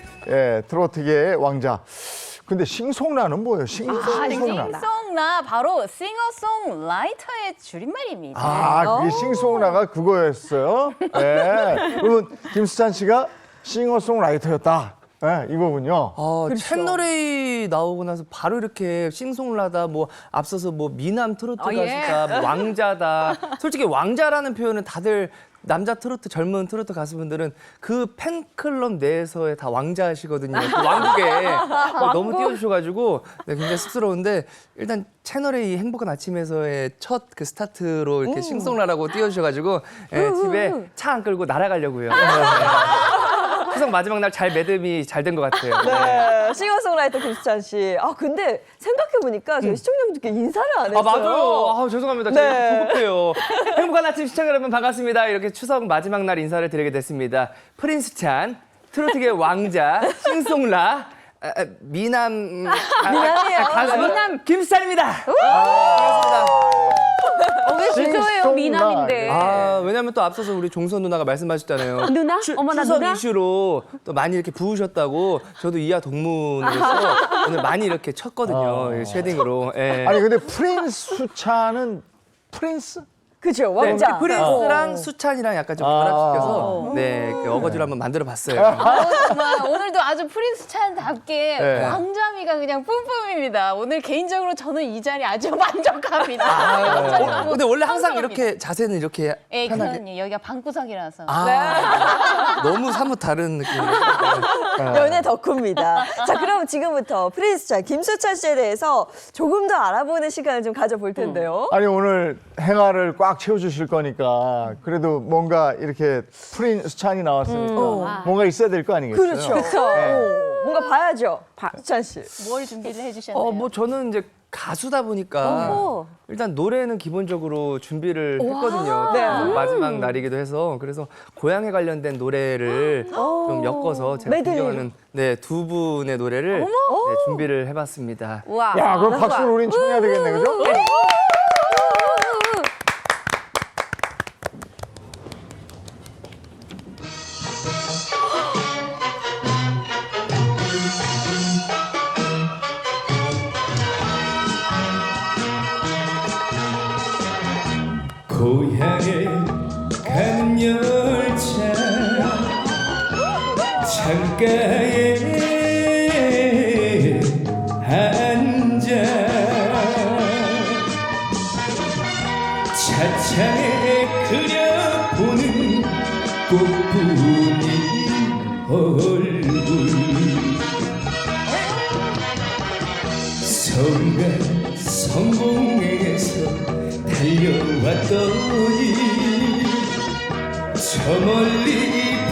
트로트계의 왕자. 근데 싱송라는 뭐예요? 싱송라. 싱송라 바로 싱어송라이터의 줄임말입니다. 그게 싱송라가 그거였어요? 네. 그러면 김수찬 씨가 싱어송라이터였다. 네, 이거군요. 채널A 나오고 나서 바로 이렇게 싱송라다, 뭐 앞서서 뭐 미남 트로트 가수다, 뭐 왕자다. 솔직히 왕자라는 표현은 다들 남자 트로트 젊은 트로트 가수분들은 그 팬클럽 내에서의 다 왕자시거든요. 그 왕국에 너무 띄워주셔가지고 네, 굉장히 쑥스러운데 일단 채널의 이 행복한 아침에서의 첫 그 스타트로 이렇게 싱송라라고 띄워주셔가지고 예, 집에 차 안 끌고 날아가려고요. 추석 마지막 날 잘 매듭이 잘 된 것 같아요. 네, 싱어송라이터 김수찬 씨. 아 근데 생각해 보니까 저희 시청자분들께 인사를 안 했어요. 아 맞아요. 아 죄송합니다. 제가 네. 조급해요. 행복한 아침 시청자 여러분 반갑습니다. 이렇게 추석 마지막 날 인사를 드리게 됐습니다. 프린스 찬, 트로트계 왕자, 싱송라, 미남이에요. 가수 미남 김수찬입니다. 반갑습니다. 왜 주저해요? 미남인데. 아 왜냐면 또 앞서서 우리 종선 누나가 말씀하셨잖아요. 누나? 어머나, 추석 누나? 이슈로 또 많이 이렇게 부으셨다고 저도 이하 동문으로서 오늘 많이 이렇게 쳤거든요. 이 쉐딩으로. 예. 아니 근데 프린스 수찬은 프린스? 그죠, 네, 왕자. 프린스랑 수찬이랑 약간 좀 결합시켜서 네, 그 어거지를 한번 만들어봤어요. 정말 오늘도 아주 프린스 찬답게 네. 왕자미가 그냥 뿜뿜입니다. 오늘 개인적으로 저는 이 자리 아주 만족합니다. 근데 원래 항상 감사합니다. 이렇게 자세는 이렇게 예, 편하게. 그럼요. 여기가 방구석이라서. 너무 사뭇 다른 느낌. 연애 덕후입니다. 자, 그럼 지금부터 프린스 찬, 김수찬 씨에 대해서 조금 더 알아보는 시간을 좀 가져볼 텐데요. 아니 오늘 행화를 꽉 채워주실 거니까 그래도 뭔가 이렇게 프린스 수찬이 나왔으니까 뭔가 있어야 될 거 아니겠어요? 그렇죠. 뭔가 봐야죠. 수찬 씨. 뭘 준비를 해주셨나요? 뭐 저는 이제 가수다 보니까 일단 노래는 기본적으로 준비를 했거든요. 네. 마지막 날이기도 해서 그래서 고향에 관련된 노래를 좀 엮어서 제가 메들리로. 존경하는 네, 두 분의 노래를 네, 준비를 해봤습니다. 우와. 야 그럼 박수를 우린 청해야 되겠네, 그죠? 고향에 가는 열차 창가에 앉아 차차에 그려보는 꽃분이 얼굴 서울과 성공에서 달려왔더니 저 멀리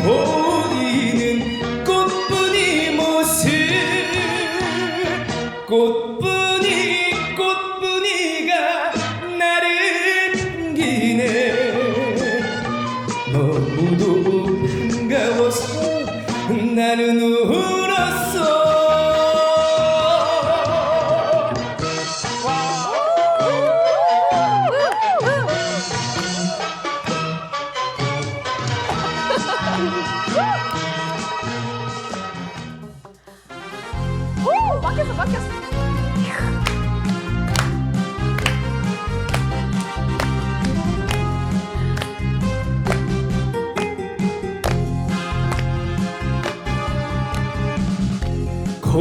보이는 꽃분이 모습 꽃분이가 나를 반기네 너무도 반가워서 나는 울었어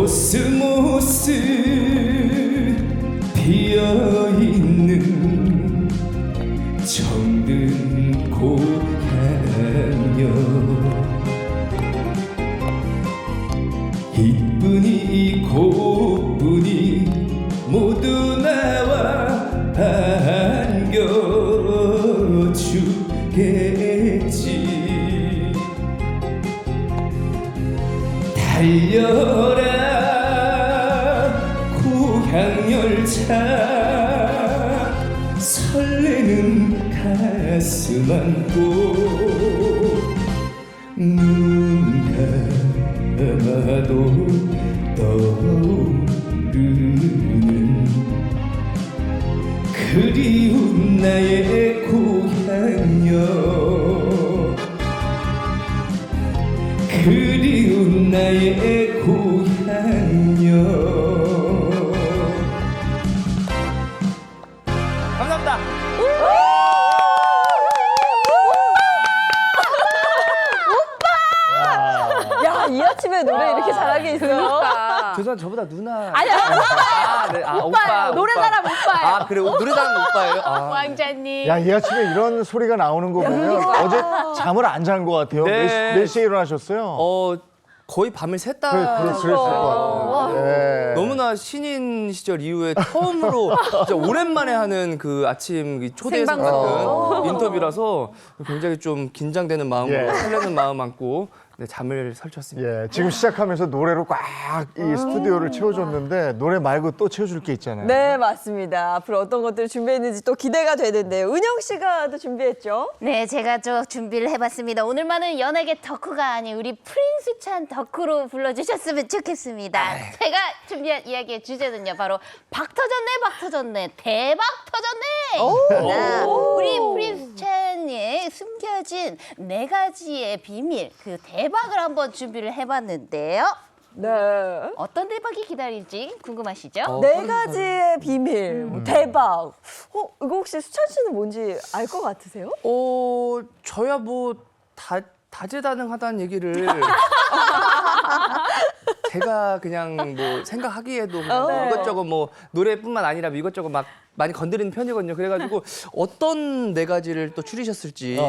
코스모스 피어있는 정든 고향여 이쁜이 꽃분이 모두 나와 반겨주겠지 달려라 고향열차 설레는 가슴 안고 눈 감아도 떠오르는 그리운 나의 고향여 그리운 나의 고향여 감사합니다. 죄송한 저보다 누나. 아니요. 네. 오빠예요. 노래자랑 오빠예요. 아 그래 노래자랑 오빠예요. 아. 왕자님. 야, 이 아침에 이런 소리가 나오는 거 보면 어제 잠을 안 잔 것 같아요. 네. 몇 시에 일어나셨어요? 거의 밤을 샜다. 그랬을 것 같아요. 예. 너무나 신인 시절 이후에 처음으로 진짜 오랜만에 하는 그 아침 이 초대석 같은 인터뷰라서 굉장히 좀 긴장되는 마음으로 예. 설레는 마음 안고 네, 잠을 설쳤습니다. 예, 지금 시작하면서 노래로 꽉 이 스튜디오를 채워줬는데 노래 말고 또 채워줄 게 있잖아요. 네, 맞습니다. 앞으로 어떤 것들을 준비했는지 또 기대가 되는데요. 은영 씨가 또 준비했죠? 네, 제가 좀 준비를 해봤습니다. 오늘만은 연예계 덕후가 아닌 우리 프린스찬 덕후로 불러주셨으면 좋겠습니다. 제가 준비한 이야기의 주제는요, 바로 박 터졌네, 대박 터졌네! 우리 프린스찬의 숨겨진 4가지의 비밀, 그 대박을 한번 준비를 해봤는데요. 네. 어떤 대박이 기다릴지 궁금하시죠? 네 가지의 비밀, 대박. 이거 혹시 수찬 씨는 뭔지 알 것 같으세요? 저야 뭐 다재다능하다는 얘기를 제가 그냥 뭐 생각하기에도 그냥 이것저것 뭐 노래뿐만 아니라 이것저것 막 많이 건드리는 편이거든요. 그래가지고 어떤 4가지를 또 추리셨을지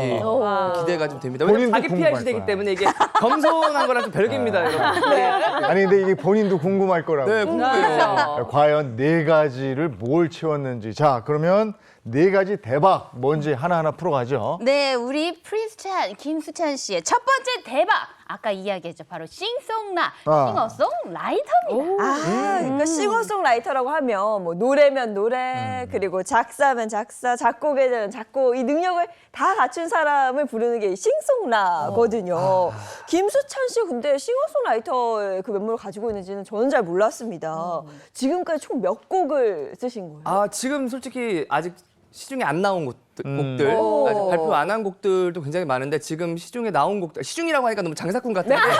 기대가 좀 됩니다. 왜냐면 본인도 자기 PR 궁금할 시대이기 거야. 때문에 이게 겸손한 거랑 좀 별개입니다, 여러분. 아니 근데 이게 본인도 궁금할 거라고. 네, 궁금해요. 과연 4가지를 뭘 채웠는지. 자, 그러면 4가지 대박 뭔지 하나하나 풀어가죠. 네, 우리 프린스찬 김수찬 씨의 첫 번째 대박. 아까 이야기했죠. 바로 싱송라, 싱어송라이터입니다. 그러니까 싱어송라이터라고 하면 뭐 노래면 노래, 그리고 작사면 작사, 작곡에는 작곡, 이 능력을 다 갖춘 사람을 부르는 게 이 싱송라거든요. 김수찬 씨 근데 싱어송라이터의 그 면모를 가지고 있는지는 저는 잘 몰랐습니다. 지금까지 총 몇 곡을 쓰신 거예요? 아, 지금 솔직히 아직 시중에 안 나온 곡들 아직 발표 안 한 곡들도 굉장히 많은데 지금 시중에 나온 곡들, 시중이라고 하니까 너무 장사꾼 같은데 약간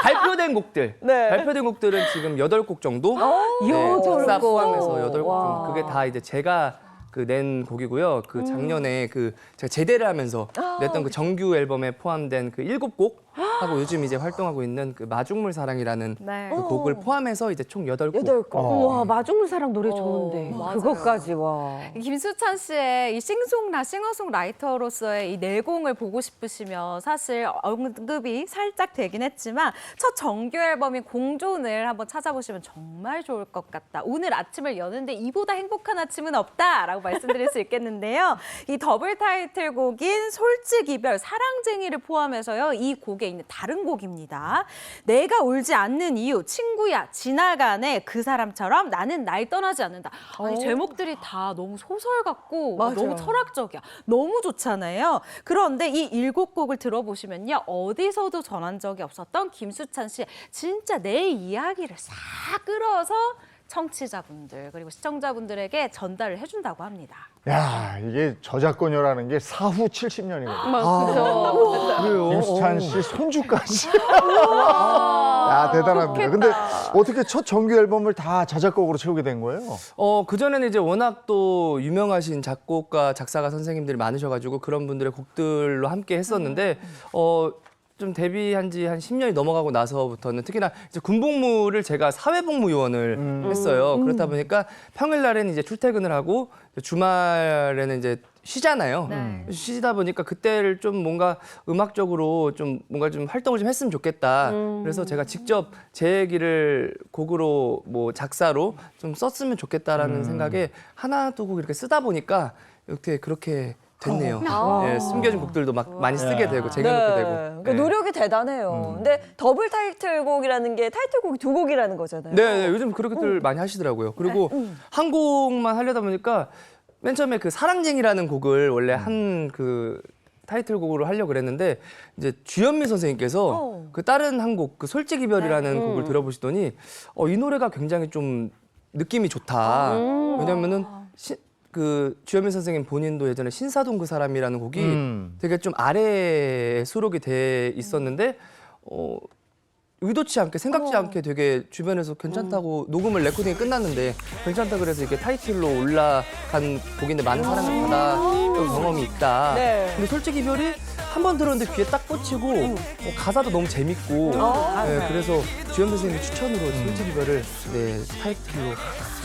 발표된 곡들, 네. 발표된 곡들은 지금 8곡 정도, 작사 포함해서 8곡 정도. 그게 다 이제 제가 그 낸 곡이고요. 그 작년에 그 제가 제대를 하면서 냈던 그 정규 앨범에 포함된 그 7곡 하고 요즘 이제 활동하고 있는 그 마중물 사랑이라는 네. 그 곡을 포함해서 이제 총 8곡. 8곡. 와 마중물 사랑 노래 좋은데 그것까지 와. 김수찬 씨의 이 싱송라이터로서의 이 내공을 보고 싶으시면 사실 언급이 살짝 되긴 했지만 첫 정규 앨범인 공존을 한번 찾아보시면 정말 좋을 것 같다. 오늘 아침을 여는데 이보다 행복한 아침은 없다라고 말씀드릴 수 있겠는데요. 이 더블 타이틀곡인 솔직 이별 사랑쟁이를 포함해서요. 이 곡에 있는 다른 곡입니다. 내가 울지 않는 이유, 친구야, 지나가네, 그 사람처럼 나는 날 떠나지 않는다. 아니, 제목들이 다 너무 소설 같고 맞아요. 너무 철학적이야. 너무 좋잖아요. 그런데 이 7곡을 들어보시면요. 어디서도 전한 적이 없었던 김수찬 씨의 진짜 내 이야기를 싹 끌어서 청취자분들 그리고 시청자분들에게 전달을 해준다고 합니다. 야, 이게 저작권료라는 게 사후 70년이거든요. 그래요? 김수찬 씨 손주까지. 야, 대단합니다. 근데 어떻게 첫 정규 앨범을 다 자작곡으로 채우게 된 거예요? 그전에는 이제 워낙 또 유명하신 작곡가, 작사가 선생님들이 많으셔가지고 그런 분들의 곡들로 함께 했었는데, 좀 데뷔한 지 한 10년이 넘어가고 나서부터는 특히나 이제 군복무를 제가 사회복무요원을 했어요. 그렇다 보니까 평일날에는 이제 출퇴근을 하고 주말에는 이제 쉬잖아요. 쉬다 보니까 그때를 좀 뭔가 음악적으로 좀 뭔가 좀 활동을 좀 했으면 좋겠다. 그래서 제가 직접 제 얘기를 곡으로 뭐 작사로 좀 썼으면 좋겠다라는 생각에 하나 두 곡 이렇게 쓰다 보니까 이렇게 그렇게 됐네요. 예, 숨겨진 곡들도 막 많이 쓰게 되고 쟁여놓게 되고. 그러니까 예. 노력이 대단해요. 근데 더블 타이틀곡이라는 게 타이틀곡이 2곡이라는 거잖아요. 네, 요즘 그렇게들 많이 하시더라고요. 그리고 한 곡만 하려다 보니까 맨 처음에 그 사랑쟁이라는 곡을 원래 한 그 타이틀곡으로 하려고 그랬는데 이제 주현미 선생님께서 그 다른 한 곡, 그 솔직 이별이라는 곡을 들어보시더니 이 노래가 굉장히 좀 느낌이 좋다. 왜냐면은 그 주현미 선생님 본인도 예전에 신사동 그 사람이라는 곡이 되게 좀 아래에 수록이 돼 있었는데 의도치 않게 생각지 않게 되게 주변에서 괜찮다고 녹음을 레코딩이 끝났는데 괜찮다 그래서 이렇게 타이틀로 올라간 곡인데 많은 사랑을 받았던 경험이 있다. 네. 근데 솔직히 이별이 한 번 들었는데 귀에 딱 꽂히고 가사도 너무 재밌고 네, 그래서 주현 선생님 추천으로 솔직히 이별을 네, 타이틀로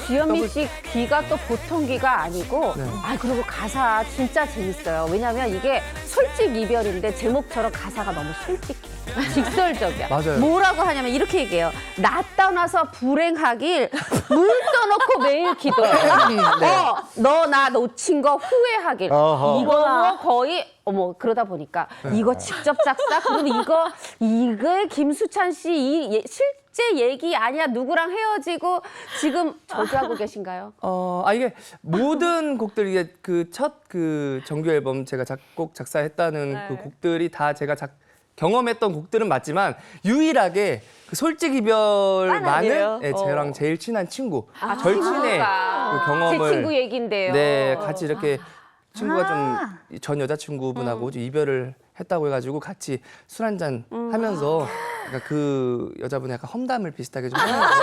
주현미 씨 귀가 또 보통 귀가 아니고 네. 그리고 가사 진짜 재밌어요. 왜냐하면 이게 솔직 이별인데 제목처럼 가사가 너무 솔직해. 직설적이야. 맞아요. 뭐라고 하냐면 이렇게 얘기해요. 나 떠나서 불행하길 물 떠놓고 매일 기도해. 너 나 놓친 거 후회하길. 어허. 이거 거의 그러다 보니까 이거 직접 작사 그리고 이거 김수찬 씨 실제 얘기 아니야. 누구랑 헤어지고 지금 저주하고 계신가요? 이게 모든 곡들 이게 그 첫 그 정규 앨범 제가 작곡 작사했다는 그 곡들이 다 제가 경험했던 곡들은 맞지만 유일하게 그 솔직 이별만은 네, 저랑 제일 친한 친구, 절친의 그 경험을 제 친구 얘긴데요. 네, 같이 이렇게 친구가 좀 전 여자친구분하고 좀 이별을 했다고 해가지고 같이 술 한잔 하면서 그러니까 그 여자분이 약간 험담을 비슷하게 좀 하면서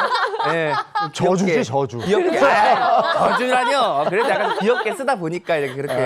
네, 저주지, 귀엽게, 저주. 귀엽게 저주라뇨. 그래도 약간 귀엽게 쓰다 보니까 이렇게 그렇게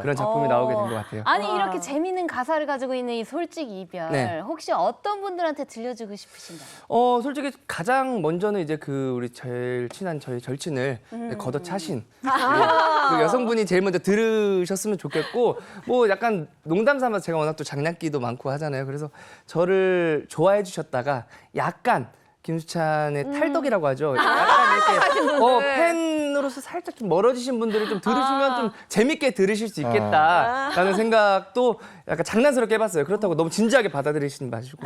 그런 작품이 나오게 된 것 같아요. 아니 이렇게 재미있는 가사를 가지고 있는 이 솔직 이별 네. 혹시 어떤 분들한테 들려주고 싶으신가요? 솔직히 가장 먼저는 이제 그 우리 제일 친한 저희 절친을 걷어차신 그 여성분이 제일 먼저 들으셨으면 좋겠고 뭐 약간 농담 삼아서 제가 워낙 또 장난기도 많고 하잖아요. 그래서 저를 좋아해 주셨다가 약간 김수찬의 탈덕이라고 하죠. 약간 이렇게 팬으로서 살짝 좀 멀어지신 분들이 좀 들으시면 좀 재밌게 들으실 수 있겠다라는 생각도 약간 장난스럽게 해봤어요. 그렇다고 너무 진지하게 받아들이시지 마시고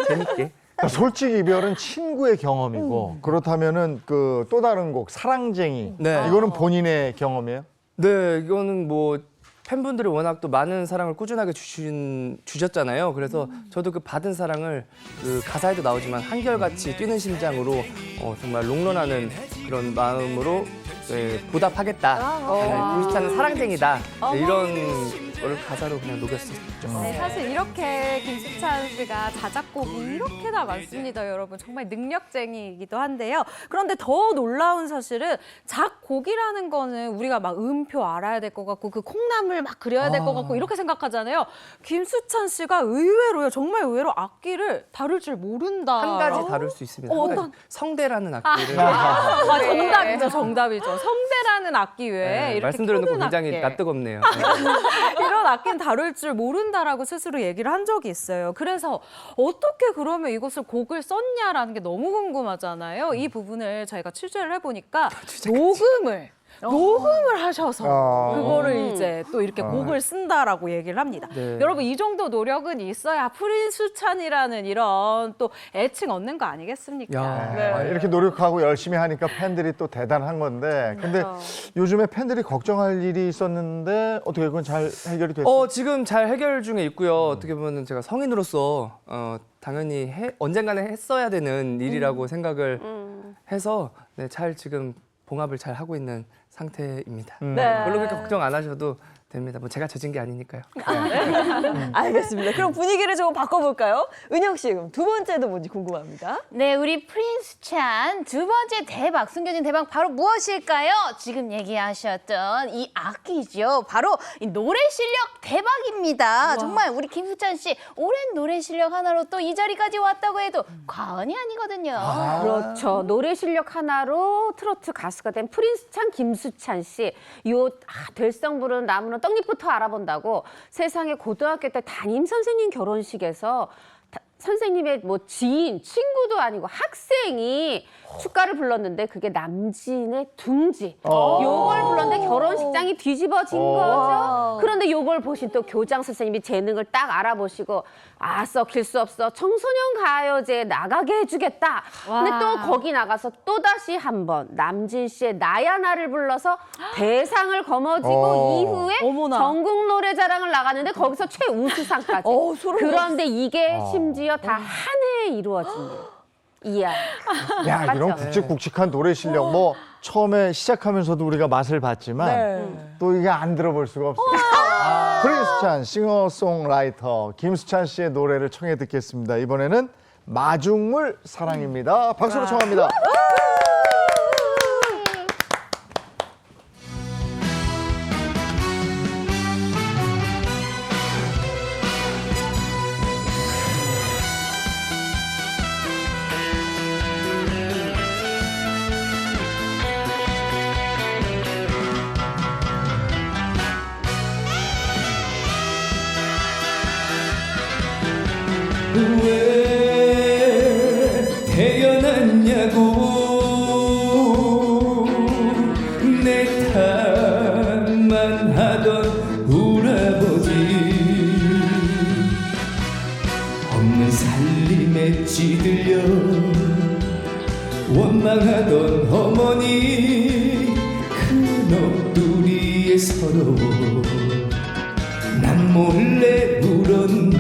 재밌게. 그러니까 솔직 이별은 친구의 경험이고 그렇다면은 그 또 다른 곡 사랑쟁이 네. 이거는 본인의 경험이에요? 네, 이거는 뭐 팬분들이 워낙 또 많은 사랑을 꾸준하게 주셨잖아요. 그래서 저도 그 받은 사랑을 그 가사에도 나오지만 한결같이 뛰는 심장으로 정말 롱런하는 그런 마음으로 네, 보답하겠다. 김수찬은 사랑쟁이다. 네, 이런 걸 가사로 그냥 녹였었죠. 네, 사실 이렇게 김수찬 씨가 자작곡이 이렇게나 많습니다, 여러분. 정말 능력쟁이이기도 한데요. 그런데 더 놀라운 사실은 작곡이라는 거는 우리가 막 음표 알아야 될 것 같고 그 콩나물 막 그려야 될 것 같고 이렇게 생각하잖아요. 김수찬 씨가 의외로요, 정말 의외로 악기를 다룰 줄 모른다. 한 가지 다룰 수 있습니다. 한 가지. 성대라는 악기를 정답이죠, 정답이죠. 성대라는 악기 외에 네, 이렇게 말씀 들어놓고 켜둔 굉장히 악기. 낯뜨겁네요. 이런 악기는 다룰 줄 모른다라고 스스로 얘기를 한 적이 있어요. 그래서 어떻게 그러면 이것을 곡을 썼냐라는 게 너무 궁금하잖아요. 이 부분을 저희가 취재를 해보니까 녹음을 하셔서 그거를 이제 또 이렇게 곡을 쓴다라고 얘기를 합니다. 네. 여러분 이 정도 노력은 있어야 프린수찬이라는 이런 또 애칭 얻는 거 아니겠습니까? 야. 네. 이렇게 노력하고 열심히 하니까 팬들이 또 대단한 건데 근데 요즘에 팬들이 걱정할 일이 있었는데 어떻게 그건 잘 해결이 됐어요? 지금 잘 해결 중에 있고요. 어떻게 보면 제가 성인으로서 당연히 언젠가는 했어야 되는 일이라고 생각을 해서 네, 잘 지금 봉합을 잘 하고 있는 상태입니다. 네. 물론 그렇게 걱정 안 하셔도 됩니다. 뭐 제가 져진 게 아니니까요. 알겠습니다. 그럼 분위기를 좀 바꿔볼까요? 은영 씨, 그럼 두 번째도 뭔지 궁금합니다. 네, 우리 프린수찬 두 번째 대박, 숨겨진 대박 바로 무엇일까요? 지금 얘기하셨던 이 악기죠. 바로 이 노래 실력 대박입니다. 정말 우리 김수찬 씨 오랜 노래 실력 하나로 또 이 자리까지 왔다고 해도 과언이 아니거든요. 그렇죠. 노래 실력 하나로 트로트 가수가 된 프린스찬 김수찬 씨. 될성 부르는 나무는 떡잎부터 알아본다고 세상에 고등학교 때 담임 선생님 결혼식에서 선생님의 뭐 지인, 친구도 아니고 학생이 축가를 불렀는데 그게 남진의 둥지. 요걸 불렀는데 결혼식장이 뒤집어진 거죠. 그런데 요걸 보신 또 교장 선생님이 재능을 딱 알아보시고 썩힐 수 없어. 청소년 가요제에 나가게 해주겠다. 근데 또 거기 나가서 또다시 한번 남진 씨의 나야 나를 불러서 대상을 거머쥐고 이후에 어머나. 전국 노래자랑을 나갔는데 거기서 최우수상까지. 그런데 이게 심지어 다 한 해에 이루어진 일. 이야. 야, 이런 맞죠? 굵직굵직한 노래 실력 뭐 처음에 시작하면서도 우리가 맛을 봤지만 또 이게 안 들어볼 수가 없어요. 프린스찬 싱어송라이터 김수찬 씨의 노래를 청해 듣겠습니다. 이번에는 마중물 사랑입니다. 박수로 청합니다. 왜 태어났냐고 내 탓만 하던 우라버지 없는 살림에 찌들려 원망하던 어머니 큰 넋두리에 서러워 난 몰래 울었네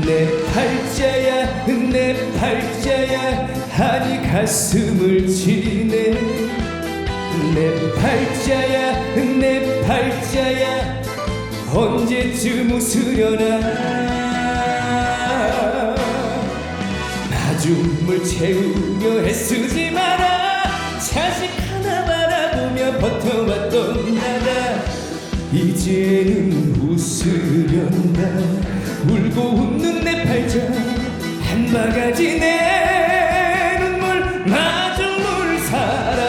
내 팔자야 내 팔자야 하니 가슴을 치네 내 팔자야 내 팔자야 언제쯤 웃으려나 나중물 채우려 애쓰지 마라 자식 하나 바라보며 버텨왔던 나다 이제는 웃으련다 울고 웃는 내 팔자 한 바가지 내 눈물 마중물 사랑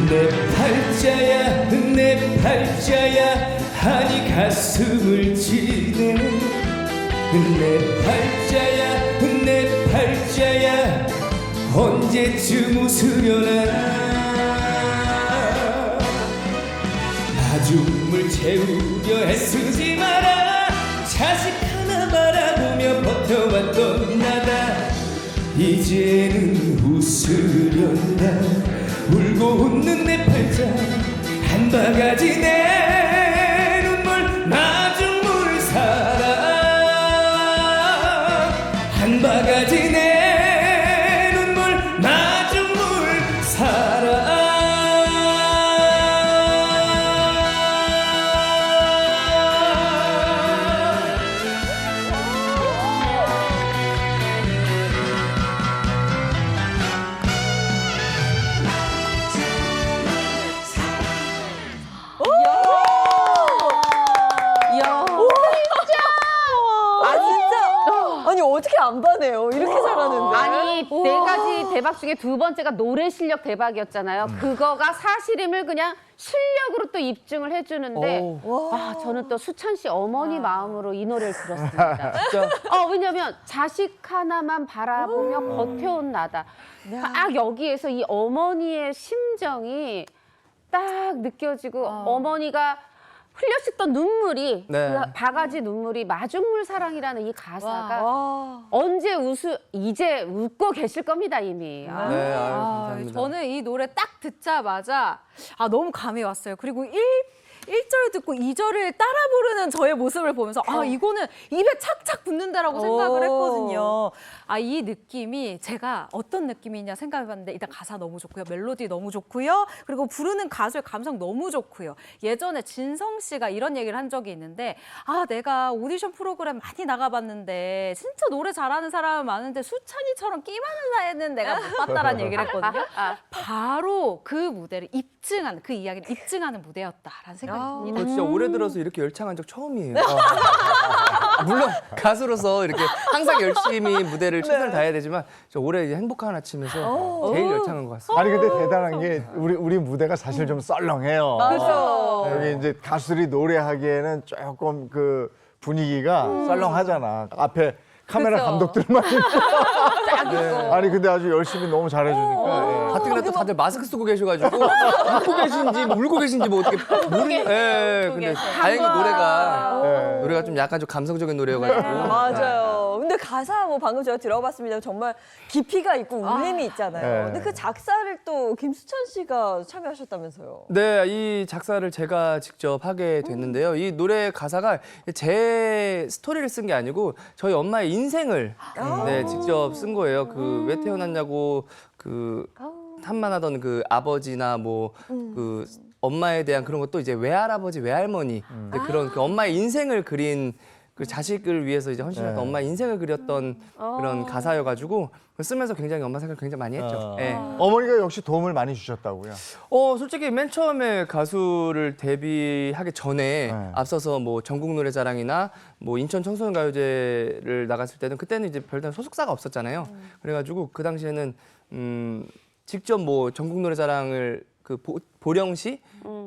내 팔자야 내 팔자야 하니 가슴을 치네 내 팔자야 내 팔자야 언제쯤 웃으려나 나중물 채우려 애쓰지 마라 자식 하나 바라보며 버텨왔던 나다 이제는 웃으련다 울고 웃는 내 팔자 한 바가지 내 눈물 마중물 사랑 한 바가지 내 눈물 마중물 사랑 아니 어떻게 안 반해요? 이렇게 잘하는데. 아니 네 가지 대박 중에 두 번째가 노래 실력 대박이었잖아요. 그거가 사실임을 그냥 실력으로 또 입증을 해주는데 아 저는 또 수찬 씨 어머니 마음으로 이 노래를 들었습니다. 진짜 왜냐면 자식 하나만 바라보며 버텨온 나다. 딱 여기에서 이 어머니의 심정이 딱 느껴지고 어머니가 흘려씻던 눈물이 네. 그 바가지 눈물이 마중물 사랑이라는 이 가사가 와. 언제 이제 웃고 계실 겁니다 이미. 네, 아유, 아, 감사합니다. 저는 이 노래 딱 듣자마자 너무 감이 왔어요. 그리고 1절 듣고 2절을 따라 부르는 저의 모습을 보면서 이거는 입에 착착 붙는다라고 생각을 했거든요. 이 느낌이 제가 어떤 느낌이냐 생각해봤는데 일단 가사 너무 좋고요. 멜로디 너무 좋고요. 그리고 부르는 가수의 감성 너무 좋고요. 예전에 진성 씨가 이런 얘기를 한 적이 있는데 내가 오디션 프로그램 많이 나가봤는데 진짜 노래 잘하는 사람은 많은데 수찬이처럼 끼 많은 애는 내가 못 봤다라는 얘기를 했거든요. 바로 그 무대를 입증하는 그 이야기를 입증하는 무대였다라는 생각이 듭니다. 저 진짜 올해 들어서 이렇게 열창한 적 처음이에요. 물론 가수로서 이렇게 항상 열심히 무대를 최선을 다해야 되지만 저 올해 이제 행복한 아침에서 제일 열창한 것 같습니다. 아니 근데 대단한 게 우리 무대가 사실 좀 썰렁해요. 그렇죠. 여기 이제 가수들이 노래하기에는 조금 그 분위기가 썰렁하잖아. 앞에 카메라 그쵸. 감독들만 있고. 아니 근데 아주 열심히 너무 잘해주니까. 예. 가뜩이나 또 다들 마스크 쓰고 계셔가지고 웃고 계신지 울고 계신지 뭐 어떻게 근데 다행히 노래가 좀 약간 좀 감성적인 노래여가지고 맞아요. 근데 가사 뭐 방금 제가 들어봤습니다. 정말 깊이가 있고 울림이 있잖아요. 네. 근데 그 작사를 또 김수찬 씨가 참여하셨다면서요. 네, 이 작사를 제가 직접 하게 됐는데요. 이 노래 가사가 제 스토리를 쓴 게 아니고 저희 엄마의 인생을 네, 직접 쓴 거예요. 그 왜 태어났냐고 그 탐만하던 그 아버지나 뭐 그 엄마에 대한 그런 것도 이제 외할아버지, 외할머니 이제 그런 그 엄마의 인생을 그린 그 자식을 위해서 이제 헌신했던 네. 엄마의 인생을 그렸던 그런 가사여가지고 쓰면서 굉장히 엄마 생각을 굉장히 많이 했죠. 예. 어머니가 역시 도움을 많이 주셨다고요. 솔직히 맨 처음에 가수를 데뷔하기 전에 네. 앞서서 뭐 전국 노래자랑이나 뭐 인천 청소년 가요제를 나갔을 때는 그때는 이제 별다른 소속사가 없었잖아요. 그래가지고 그 당시에는 직접 뭐 전국 노래자랑을 그 보령시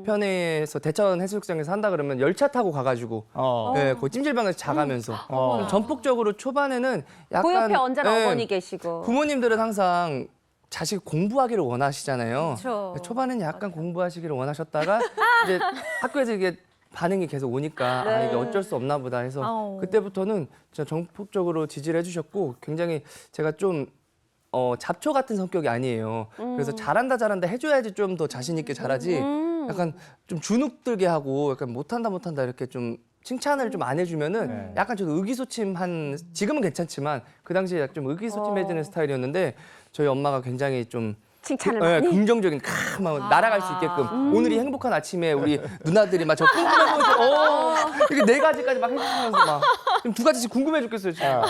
편에서 대천 해수욕장에서 한다 그러면 열차 타고 가가지고 예, 그 찜질방에서 자가면서 좀 전폭적으로 초반에는 약간 그 옆에 언제나 예, 어머니 계시고. 부모님들은 항상 자식 공부하기를 원하시잖아요. 그쵸. 초반에는 약간 공부하시기를 원하셨다가 이제 학교에서 이게 반응이 계속 오니까 아, 이게 어쩔 수 없나 보다 해서 아우. 그때부터는 진짜 전폭적으로 지지를 해주셨고 굉장히 제가 좀 잡초 같은 성격이 아니에요. 그래서 잘한다 해줘야지 좀 더 자신 있게 잘하지. 약간 좀 주눅들게 하고 약간 못한다 이렇게 좀 칭찬을 좀 안 해주면은 약간 저도 의기소침한 지금은 괜찮지만 그 당시에 약간 좀 의기소침해지는 스타일이었는데 저희 엄마가 굉장히 좀 칭찬을 예, 많이. 긍정적인 막 날아갈 수 있게끔 오늘 이 행복한 아침에 우리 누나들이 막 저 궁금해서 이게 4가지까지 막 해주시면서 막 지금 2가지씩 궁금해 죽겠어요 진짜.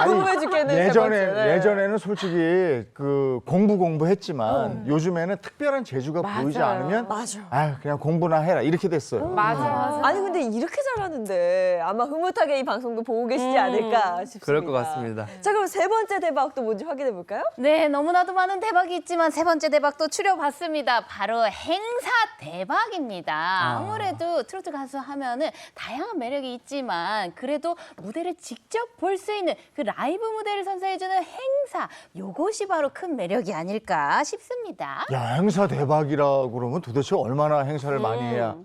궁금해 죽겠네. 세 번째. 네. 예전에는 솔직히 그 공부했지만 요즘에는 특별한 재주가 보이지 않으면 아유, 그냥 공부나 해라 이렇게 됐어요. 맞아. 아니 근데 이렇게 잘하는데 아마 흐뭇하게 이 방송도 보고 계시지 않을까 싶습니다. 그럴 것 같습니다. 자 그럼 세 번째 대박도 뭔지 확인해 볼까요? 네, 너무나도 많은 대박이 있지만 세 번째 대박도 추려봤습니다. 바로 행사 대박입니다. 아무래도 트로트 가수 하면은 다양한 매력이 있지만 그래도 무대를 직접 볼 수 있는 그 라이브 무대를 선사해주는 행사, 요것이 바로 큰 매력이 아닐까 싶습니다. 야, 행사 대박이라 그러면 도대체 얼마나 행사를 많이 해야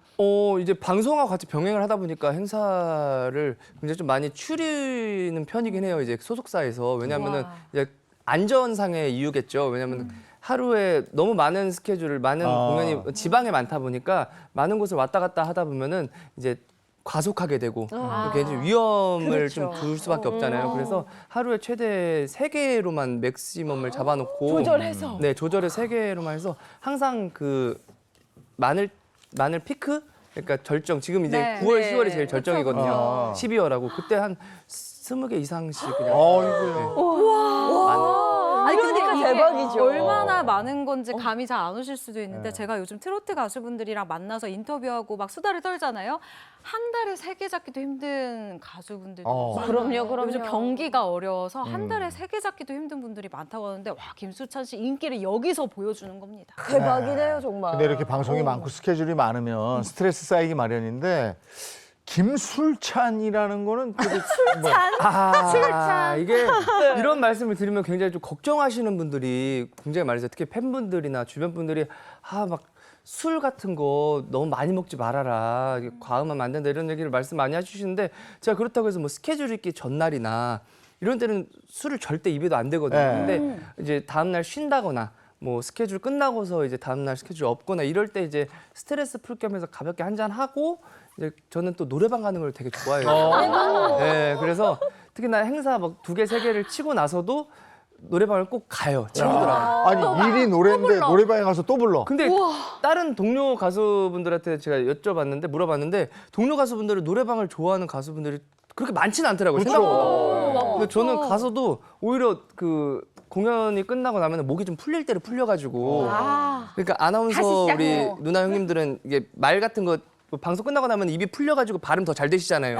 이제 방송하고 같이 병행을 하다 보니까 행사를 굉장히 좀 많이 추리는 편이긴 해요. 이제 소속사에서. 왜냐면은 이제 안전상의 이유겠죠. 왜냐면 하루에 너무 많은 스케줄을, 많은 공연이 지방에 많다 보니까 많은 곳을 왔다 갔다 하다 보면은 이제 과속하게 되고 굉장히 위험을 좀 둘 수밖에 없잖아요. 그래서 하루에 최대 3개로만 맥시멈을 잡아놓고 조절해서. 네, 조절해서 3개로만 해서 항상 그 마늘 피크? 그러니까 절정. 지금 이제 네. 9월, 네. 10월이 제일 절정이거든요. 아. 12월하고 그때 한 20개 이상씩 그냥 어이구야. 그러니까 이게 대박이죠. 얼마나 많은 건지 감이 잘 안 오실 수도 있는데 제가 요즘 트로트 가수분들이랑 만나서 인터뷰하고 막 수다를 떨잖아요. 한 달에 3개 잡기도 힘든 가수분들도 많아요. 그럼요. 요즘 경기가 어려워서 한 달에 3개 잡기도 힘든 분들이 많다고 하는데 와 김수찬 씨 인기를 여기서 보여주는 겁니다. 대박이네요 정말. 근데 이렇게 방송이 많고 스케줄이 많으면 스트레스 쌓이기 마련인데 김술찬이라는 거는 술찬. 이게 이런 말씀을 드리면 굉장히 좀 걱정하시는 분들이 굉장히 많으세요. 특히 팬분들이나 주변 분들이 막 술 같은 거 너무 많이 먹지 말아라. 이게 과음하면 안 된다 이런 얘기를 말씀 많이 해주시는데 제가 그렇다고 해서 뭐 스케줄 있기 전날이나 이런 때는 술을 절대 입에도 안 되거든요. 네. 근데 이제 다음날 쉰다거나 뭐 스케줄 끝나고서 이제 다음날 스케줄 없거나 이럴 때 이제 스트레스 풀 겸해서 가볍게 한잔 하고 이제 저는 또 노래방 가는 걸 되게 좋아해요. 네, 그래서 특히나 행사 막 2개, 3개를 치고 나서도 노래방을 꼭 가요. 친구들하고. 아니 일이 노래인데 노래방에 가서 또 불러. 근데 다른 동료 가수분들한테 제가 물어봤는데 동료 가수분들은 노래방을 좋아하는 가수분들이 그렇게 많지는 않더라고요. 생각보다. 근데 저는 가서도 오히려 그 공연이 끝나고 나면 목이 좀 풀릴 대로 풀려가지고 그러니까 아나운서 다시 시작. 우리 누나 형님들은 이게 말 같은 거 방송 끝나고 나면 입이 풀려가지고 발음 더 잘 되시잖아요.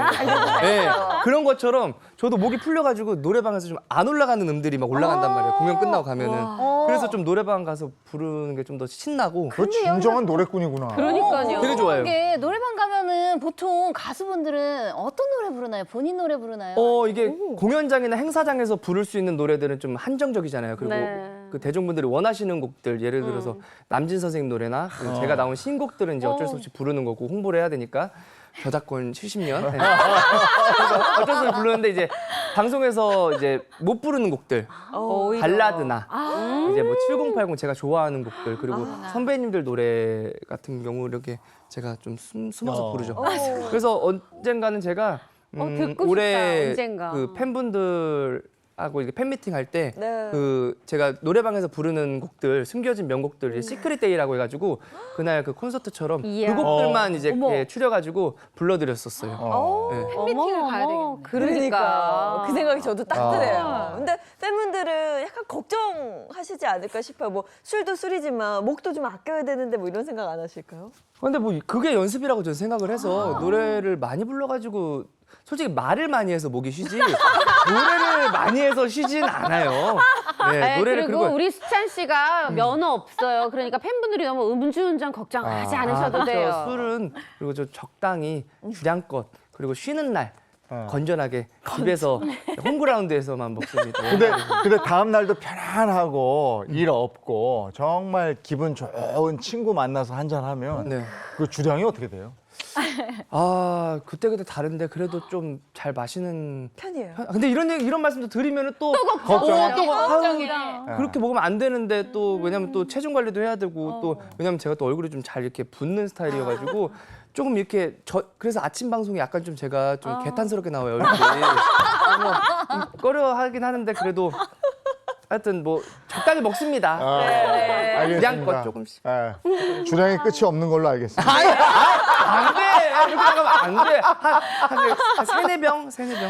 네, 그런 것처럼 저도 목이 풀려가지고 노래방에서 좀 안 올라가는 음들이 막 올라간단 말이에요. 공연 끝나고 가면은. 그래서 좀 노래방 가서 부르는 게 좀 더 신나고. 그 진정한 노래꾼이구나. 그러니까요. 되게 좋아요. 이게 노래방 가면은 보통 가수분들은 어떤 노래 부르나요? 본인 노래 부르나요? 이게 공연장이나 행사장에서 부를 수 있는 노래들은 좀 한정적이잖아요. 그리고 네. 그 대중분들이 원하시는 곡들, 예를 들어서 남진 선생님 노래나 그리고 제가 나온 신곡들은 이제 어쩔 수 없이 부르는 거고 홍보를 해야 되니까. 저작권 70년. 네. 그래서 어쩔 수 없이 불렀는데 이제 방송에서 이제 못 부르는 곡들, 발라드나 이제 뭐 7080 제가 좋아하는 곡들 그리고 선배님들 노래 같은 경우 이렇게 제가 좀 숨어서 부르죠. 그래서 언젠가는 제가 듣고 올해 싶다, 언젠가. 그 팬분들하고 이렇게 팬미팅 할 때 네. 그 제가 노래방에서 부르는 곡들 숨겨진 명곡들 이제 시크릿 데이라고 해가지고 그날 그 콘서트처럼 이야. 그 곡들만 이제 어머. 이렇게 추려가지고 불러드렸었어요. 네. 팬미팅을 가야 되겠네. 그러니까. 그 생각이 저도 딱 아. 드네요. 근데 팬분들은 약간 걱정하시지 않을까 싶어요. 뭐 술도 술이지만 목도 좀 아껴야 되는데 뭐 이런 생각 안 하실까요? 근데 뭐 그게 연습이라고 저는 생각을 해서 노래를 많이 불러가지고 솔직히 말을 많이 해서 목이 쉬지 노래를 많이 해서 쉬진 않아요. 네, 네, 노래를 그리고 우리 수찬 씨가 면허 없어요. 그러니까 팬분들이 너무 음주운전 걱정하지 않으셔도 돼요. 그렇죠. 술은 그리고 저 적당히 주량껏 그리고 쉬는 날 건전하게 집에서 홈그라운드에서만 먹습니다. 근데 다음 날도 편안하고 일 없고 정말 기분 좋은 친구 만나서 한잔 하면 네. 그 주량이 어떻게 돼요? 아 그때 다른데 그래도 좀 잘 마시는 편이에요. 근데 이런 말씀도 드리면은 또 걱정이다. 그렇게 먹으면 안 되는데 또 왜냐면 또 체중 관리도 해야 되고 또 왜냐면 제가 또 얼굴이 좀 잘 이렇게 붓는 스타일이어가지고 조금 이렇게 그래서 아침 방송이 약간 좀 제가 좀 개탄스럽게 나와요 얼굴이. 좀 꺼려하긴 하는데 그래도 하여튼 뭐 적당히 먹습니다. 알겠습니다. 양껏 조금씩. 예. 주량이 끝이 없는 걸로 알겠습니다. 안 돼. 이렇게 나가면 안 돼. 한 세네 병. 세다.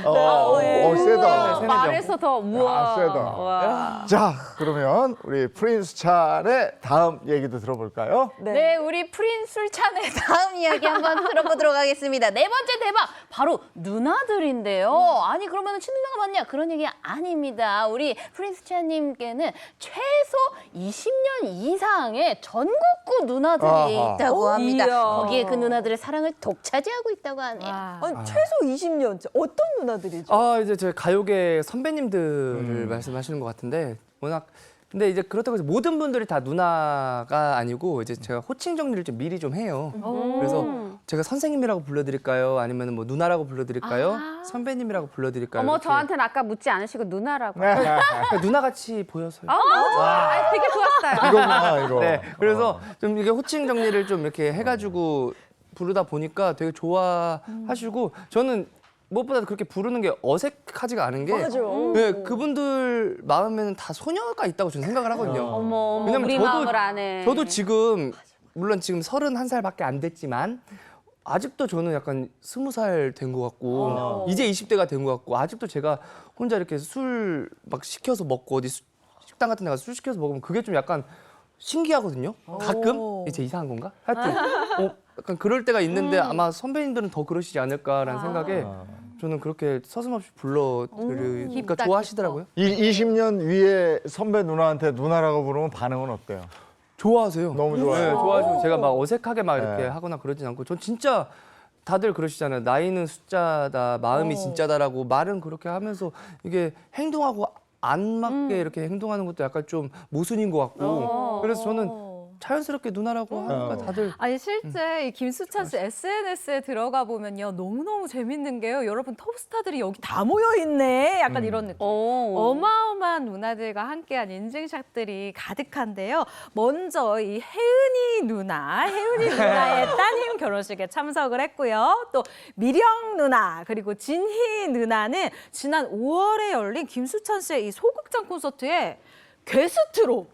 세네 병. 말에서 더 우와. 세다. 와. 자, 그러면 우리 프린스 찬의 다음 얘기도 들어볼까요? 네, 우리 프린스 술찬의 다음 이야기 한번 들어보도록 하겠습니다. 네 번째 대박, 바로 누나들인데요. 아니 그러면 친누나가 맞냐? 그런 얘기 아닙니다. 우리 프린스 찬님께는 최소 20년 이상의 전국구 누나들이 아하. 있다고 합니다. 이야. 거기에 그 누나들의 사랑을 독차지하고 있다고 하네요. 아니, 최소 20년. 어떤 누나들이죠? 아 이제 저희 가요계 선배님들을 말씀하시는 것 같은데 워낙 근데 이제 그렇다고 해서 모든 분들이 다 누나가 아니고 이제 제가 호칭 정리를 좀 미리 좀 해요. 그래서 제가 선생님이라고 불러드릴까요? 아니면 뭐 누나라고 불러드릴까요? 선배님이라고 불러드릴까요? 어머 이렇게. 저한테는 아까 묻지 않으시고 누나라고. 그러니까 누나같이 보여서요. 아, 되게 좋았어요. 이거구나, 이거. 네, 그래서 좀 이게 호칭 정리를 좀 이렇게 해가지고 부르다 보니까 되게 좋아하시고 저는 무엇보다 그렇게 부르는 게 어색하지가 않은 게 맞아요. 네, 그분들 마음에는 다 소녀가 있다고 저는 생각을 하거든요. 어머 왜냐면 우리 마음을 아네. 저도 지금 물론 지금 31살밖에 안 됐지만 아직도 저는 약간 20살 된 것 같고 이제 20대가 된 것 같고 아직도 제가 혼자 이렇게 술 막 시켜서 먹고 어디 식당 같은 데 가서 술 시켜서 먹으면 그게 좀 약간 신기하거든요. 가끔 이제 이상한 건가? 하여튼 약간 그럴 때가 있는데 아마 선배님들은 더 그러시지 않을까라는 생각에 저는 그렇게 서슴없이 불러드리니까 기쁘다, 좋아하시더라고요. 20년 위에 선배 누나한테 누나라고 부르면 반응은 어때요? 좋아하세요. 너무 좋아요. 네, 좋아하시고 제가 막 어색하게 막 이렇게 네. 하거나 그러진 않고 전 진짜 다들 그러시잖아요. 나이는 숫자다, 마음이 진짜다라고 말은 그렇게 하면서 이게 행동하고 안 맞게 이렇게 행동하는 것도 약간 좀 모순인 것 같고 그래서 저는 자연스럽게 누나라고 하니까 다들 아니 실제 이 김수찬 씨 SNS에 들어가 보면요 너무너무 재밌는 게요 여러분 톱스타들이 여기 다 모여 있네 약간 이런 느낌. 어마어마한 누나들과 함께한 인증샷들이 가득한데요. 먼저 이 혜은이 누나의 따님 결혼식에 참석을 했고요. 또 미령 누나 그리고 진희 누나는 지난 5월에 열린 김수찬 씨의 이 소극장 콘서트에 게스트로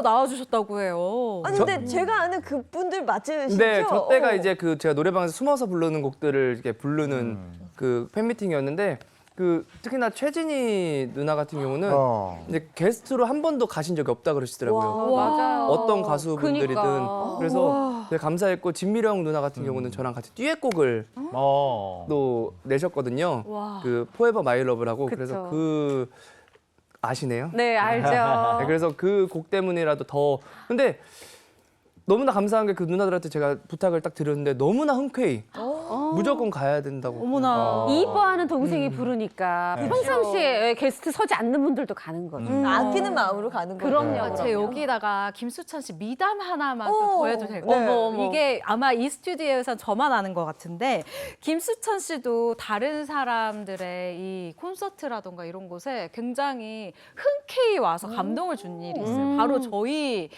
나와주셨다고 해요. 아니 근데 제가 아는 그분들 맞으시죠? 네, 저 때가 이제 그 제가 노래방에서 숨어서 부르는 곡들을 이렇게 부르는 그 팬미팅이었는데 그 특히나 최진희 누나 같은 경우는 이제 게스트로 한 번도 가신 적이 없다 그러시더라고요. 맞아요. 어떤 가수분들이든 그러니까. 그래서 되게 감사했고 진미령 누나 같은 경우는 저랑 같이 듀엣곡을 또 내셨거든요. 그 포에버 마이 러브라고 그래서 그 아시네요? 네 알죠. 네, 그래서 그 곡 때문이라도 더 근데 너무나 감사한 게 그 누나들한테 제가 부탁을 딱 드렸는데 너무나 흔쾌히 무조건 가야 된다고. 어머나. 이뻐하는 동생이 부르니까 평상시에 게스트 서지 않는 분들도 가는 거죠. 아끼는 마음으로 가는 거예요. 그럼요. 제 여기다가 김수찬 씨 미담 하나만 좀 더해도 될까요? 네. 어머. 이게 아마 이 스튜디오에서 저만 아는 것 같은데 김수찬 씨도 다른 사람들의 이 콘서트라던가 이런 곳에 굉장히 흔쾌히 와서 감동을 준 일이 있어요. 바로 저희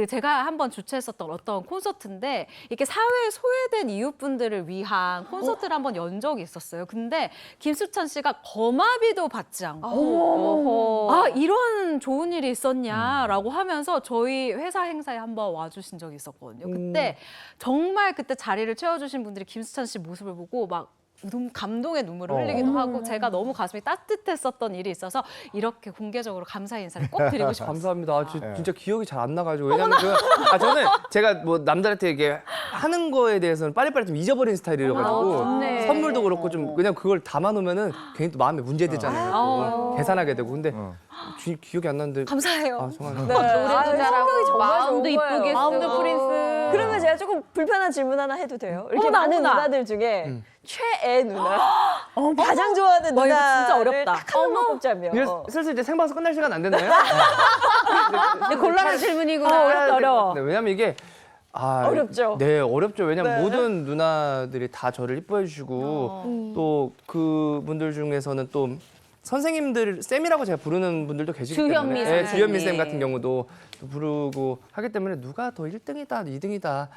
제가 한번 주최했었던 어떤 콘서트인데 이렇게 사회에 소외된 이웃분들을 위한 콘서트를 한번 연 적이 있었어요. 근데 김수찬 씨가 거마비도 받지 않고 아 이런 좋은 일이 있었냐라고 하면서 저희 회사 행사에 한번 와주신 적이 있었거든요. 그때 정말 그때 자리를 채워주신 분들이 김수찬 씨 모습을 보고 막 감동의 눈물을 흘리기도 하고 제가 너무 가슴이 따뜻했었던 일이 있어서 이렇게 공개적으로 감사 인사를 꼭 드리고 싶었어요. 감사합니다. 진짜 기억이 잘 안 나가지고 왜냐면 저는 제가 뭐 남들한테 이게 하는 거에 대해서는 빨리빨리 좀 잊어버리는 스타일이어가지고 좋네. 선물도 그렇고 좀 그냥 그걸 담아놓으면은 괜히 또 마음에 문제되잖아요. 또 계산하게 되고 근데 기억이 안 나는데 감사해요. 아 정말 네. 노래도 잘하고 정말 마음도 좋은 거예요. 이쁘게 마음도 프린스. 그러면 제가 조금 불편한 질문 하나 해도 돼요? 이렇게 어머나, 많은 어머나. 누나들 중에 최애 누나, 가장 좋아하는 와, 이거 누나를 진짜 어렵다. 딱 한 번만 꼽자면. 이제 슬슬 이제 생방송 끝날 시간 안 됐나요? 근데 곤란한 질문이구나. 어려워. 네, 왜냐면 이게 어렵죠? 네, 어렵죠. 왜냐면 네. 모든 누나들이 다 저를 이뻐해 주시고 또 그분들 중에서는 또 선생님들 쌤이라고 제가 부르는 분들도 계시기 주현미 때문에 선생님. 주현미 쌤 같은 경우도 또 부르고 하기 때문에 누가 더 1등이다, 2등이다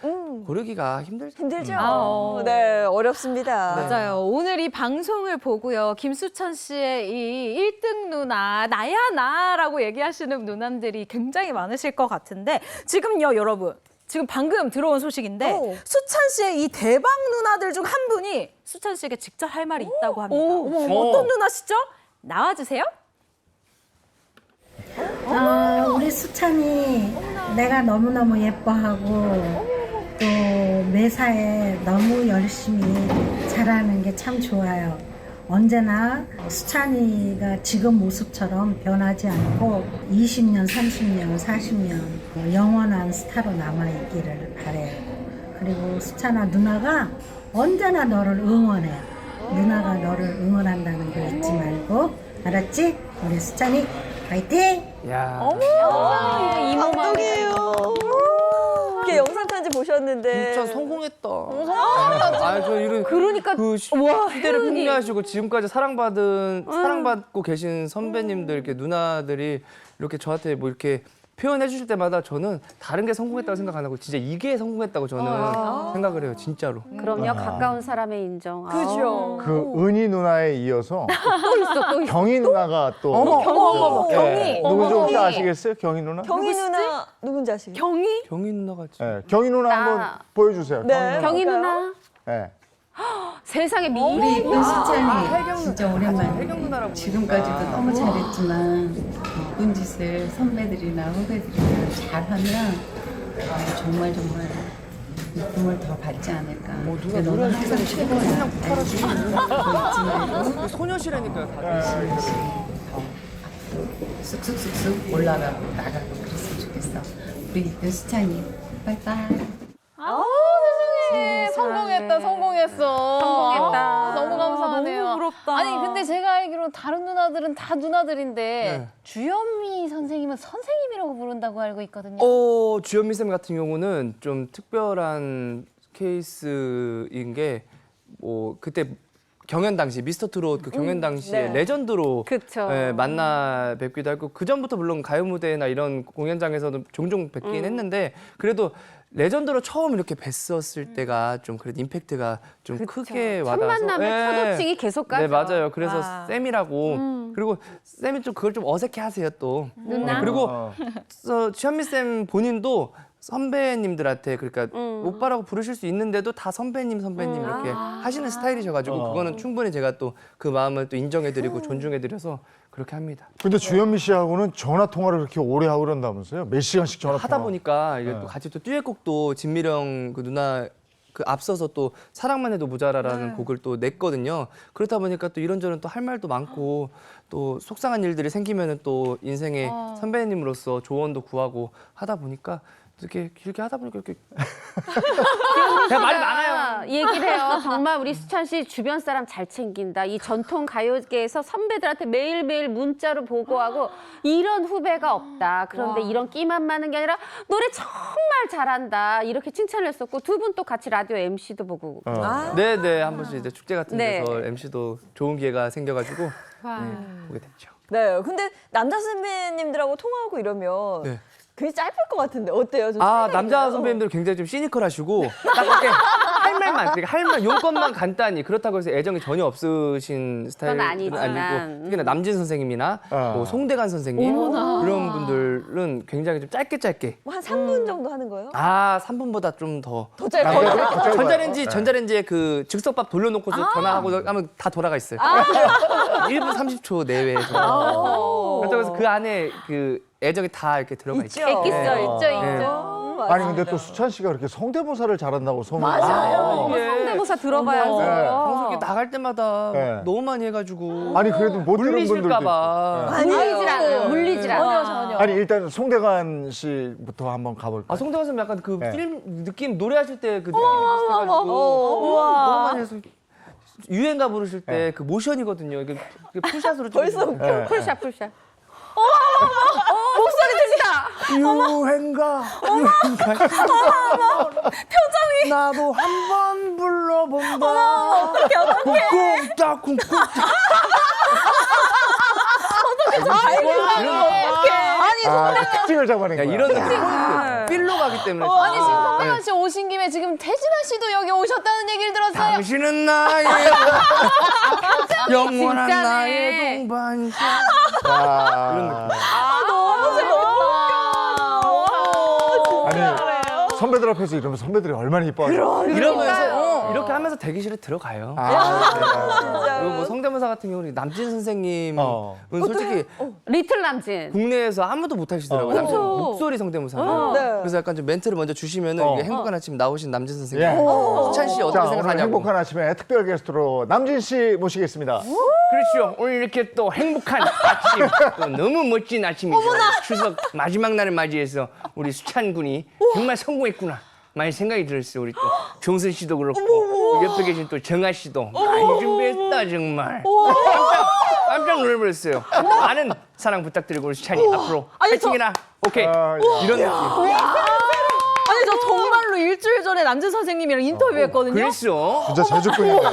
고르기가 힘들죠. 힘들죠? 아, 네, 어렵습니다. 맞아요. 오늘 이 방송을 보고요. 김수찬 씨의 이 1등 누나, 나야 나라고 얘기하시는 누나들이 굉장히 많으실 것 같은데 지금요, 여러분. 지금 방금 들어온 소식인데 오. 수찬 씨의 이 대박 누나들 중 한 분이 수찬 씨에게 직접 할 말이 있다고 합니다. 어떤 누나시죠? 나와주세요. 우리 수찬이 내가 너무너무 예뻐하고 또 매사에 너무 열심히 잘하는 게 참 좋아요. 언제나 수찬이가 지금 모습처럼 변하지 않고 20년, 30년, 40년 영원한 스타로 남아있기를 바래요. 그리고 수찬아 누나가 언제나 너를 응원해. 누나가 너를 응원한다는 거 잊지 말고 알았지? 우리 수찬이 파이팅! 야. 감동이에요. 이렇게 영상 편지 보셨는데. 진짜 성공했다. 아, 저 이런 그러니까 그 시대를 풍미하시고 지금까지 사랑받고 계신 선배님들, 이렇게 누나들이 이렇게 저한테 뭐 이렇게 표현해 주실 때마다 저는 다른 게 성공했다고 생각 안 하고 진짜 이게 성공했다고 저는 생각을 해요, 진짜로. 그럼요. 가까운 사람의 인정. 그죠. 그 은희 누나에 이어서 또 있어, 또 있어. 경희 누나가 또 어머, 경희. 누군지 혹시 경희. 아시겠어요? 경희 누나? 경희 누나 누군지 아시겠어요? 경희? 경희 누나가 네, 경희 누나 나. 한번 보여주세요. 네. 경희 볼까요? 누나 네. 세상에 우리 미인. 이쁜 수찬이 진짜 혜경 오랜만에 누나라고 지금까지도 보니까. 너무 잘했지만 이쁜 짓을 선배들이나 후배들이나 잘하면 정말 이쁨을 더 받지 않을까. 근데 너는 항상 최고야. 알지? 잊지 말고 소녀시라니까요, 다들. 쑥쑥쑥쑥 올라가고 나가고 그랬으면 좋겠어. 우리 이쁜 수찬이 빠이빠이. 세상에 성공했다. 성공했다. 너무 감사하네요. 너무 부럽다. 아니 근데 제가 알기로는 다른 누나들은 다 누나들인데 네. 주현미 선생님은 선생님이라고 부른다고 알고 있거든요. 주현미 쌤 같은 경우는 좀 특별한 케이스인 게 뭐 그때 경연 당시 미스터 트롯 그 경연 당시에 네. 레전드로 그쵸. 만나 뵙기도 했고 그 전부터 물론 가요 무대나 이런 공연장에서도 종종 뵙긴 했는데 그래도 레전드로 처음 이렇게 뵀었을 때가 좀 그래도 임팩트가 좀 크게 첫 와닿아서 만남에 첫 호칭이 계속 가죠. 네 맞아요. 그래서 아. 쌤이라고 그리고 쌤이 좀 그걸 좀 어색해하세요 또. 누나? 그리고 주현미 쌤 본인도 선배님들한테 그러니까 오빠라고 부르실 수 있는데도 다 선배님 이렇게 하시는 스타일이셔가지고 그거는 충분히 제가 또 그 마음을 또 인정해드리고 존중해드려서 그렇게 합니다. 근데 주현미 씨하고는 전화 통화를 그렇게 오래 하고 그런다면서요? 몇 시간씩 전화 하다 통화. 보니까 이게 네. 또 같이 또 듀엣곡도 진미령 그 누나 그 앞서서 또 사랑만 해도 모자라라는 곡을 또 냈거든요. 그렇다 보니까 또 이런저런 또 할 말도 많고 또 속상한 일들이 생기면은 또 인생의 선배님으로서 조언도 구하고 하다 보니까 이렇게 하다 보니까 이렇게 제가 말이 많아요. 얘기를 해요. 정말 우리 수찬 씨 주변 사람 잘 챙긴다. 이 전통 가요계에서 선배들한테 매일매일 문자로 보고하고 이런 후배가 없다. 그런데 이런 끼만 많은 게 아니라 노래 정말 잘한다. 이렇게 칭찬을 했었고 두 분 또 같이 라디오 MC도 보고. 네네 한 번씩 이제 축제 같은 네. 데서 MC도 좋은 기회가 생겨가지고 보게 됐죠. 네, 근데 남자 선배님들하고 통화하고 이러면 네. 굉장히 짧을 것 같은데 어때요? 좀 아 설레이나요? 남자 선배님들 굉장히 좀 시니컬하시고 딱 이렇게 할 말만 그러니까 할 말 용건만 간단히 그렇다고 해서 애정이 전혀 없으신 스타일은 아니지만. 아니고 특히나 남진 선생님이나 뭐 송대관 선생님 그런 분들은 굉장히 좀 짧게 뭐한 3분 정도 하는 거예요? 아 3분보다 좀 더 짧아요? 전자레인지에 그 즉석밥 돌려놓고서 전화하고 하면 다 돌아가 있어요. 1분 30초 내외에서 그렇다고 해서 그 안에 그 애정이 다 이렇게 들어가 있죠. 있죠. 아니 근데 또 수찬 씨가 그렇게 성대모사를 잘한다고 소문이 맞아요. 이게 성대모사 들어봐야죠. 네. 방송에 나갈 때마다 네. 너무 많이 해가지고 아니 그래도 못 들은 분들도 물리실까봐. 물리질 않아요. 물리질 않아요. 전혀. 아니 일단 송대관 씨부터 한번 가볼까요? 아 송대관 선생 약간 그 네. 필름 느낌 노래하실 때 그 느낌이 비슷해가지고 너무 많이 해서 유행가 부르실 때 그 모션이거든요. 이게 풀샷으로 벌써 네. 풀샷. 목소리 들린다. 유행가 표정이 나도 한 번 불러본다 쿵쿵따 쿵쿵따 아니 특징을 잡아낸 거야 이런 느낌 포인트 필로 가기 때문에 아니 지금 성대관 씨 오신 김에 지금 태진아 씨도 여기 오셨다는 얘기를 들었어요. 당신은 나의 영원한 진짜네. 나의 동반자 아, 아니 선배들 앞에서 이러면 선배들이 얼마나 이뻐하죠 이러면서 이렇게 하면서 대기실에 들어가요. 그리고 뭐 성대모사 같은 경우는 남진 선생님은 솔직히 리틀 남진. 국내에서 아무도 못 하시더라고요. 남진 목소리 성대모사는. 네. 그래서 약간 좀 멘트를 먼저 주시면은 이게 행복한 아침 나오신 남진 선생님. 예. 수찬 씨 자 어떻게 오늘 생각하냐고. 행복한 아침에 특별 게스트로 남진 씨 모시겠습니다 그렇죠. 오늘 이렇게 또 행복한 아침, 또 너무 멋진 아침이죠. 추석 마지막 날을 맞이해서 우리 수찬 군이 정말 성공했구나. 많이 생각이 들었어요. 우리 또 종선 씨도 그렇고 옆에 계신 또 정아 씨도 많이 준비했다 정말. 깜짝 놀라버렸어요. 많은 사랑 부탁드리고 우리 수찬이 앞으로 파이팅해라. 오케이. 이런 느낌. 아니 저 정말로 일주일 전에 남진 선생님이랑 인터뷰했거든요. 그랬어. 진짜 제주꾼이다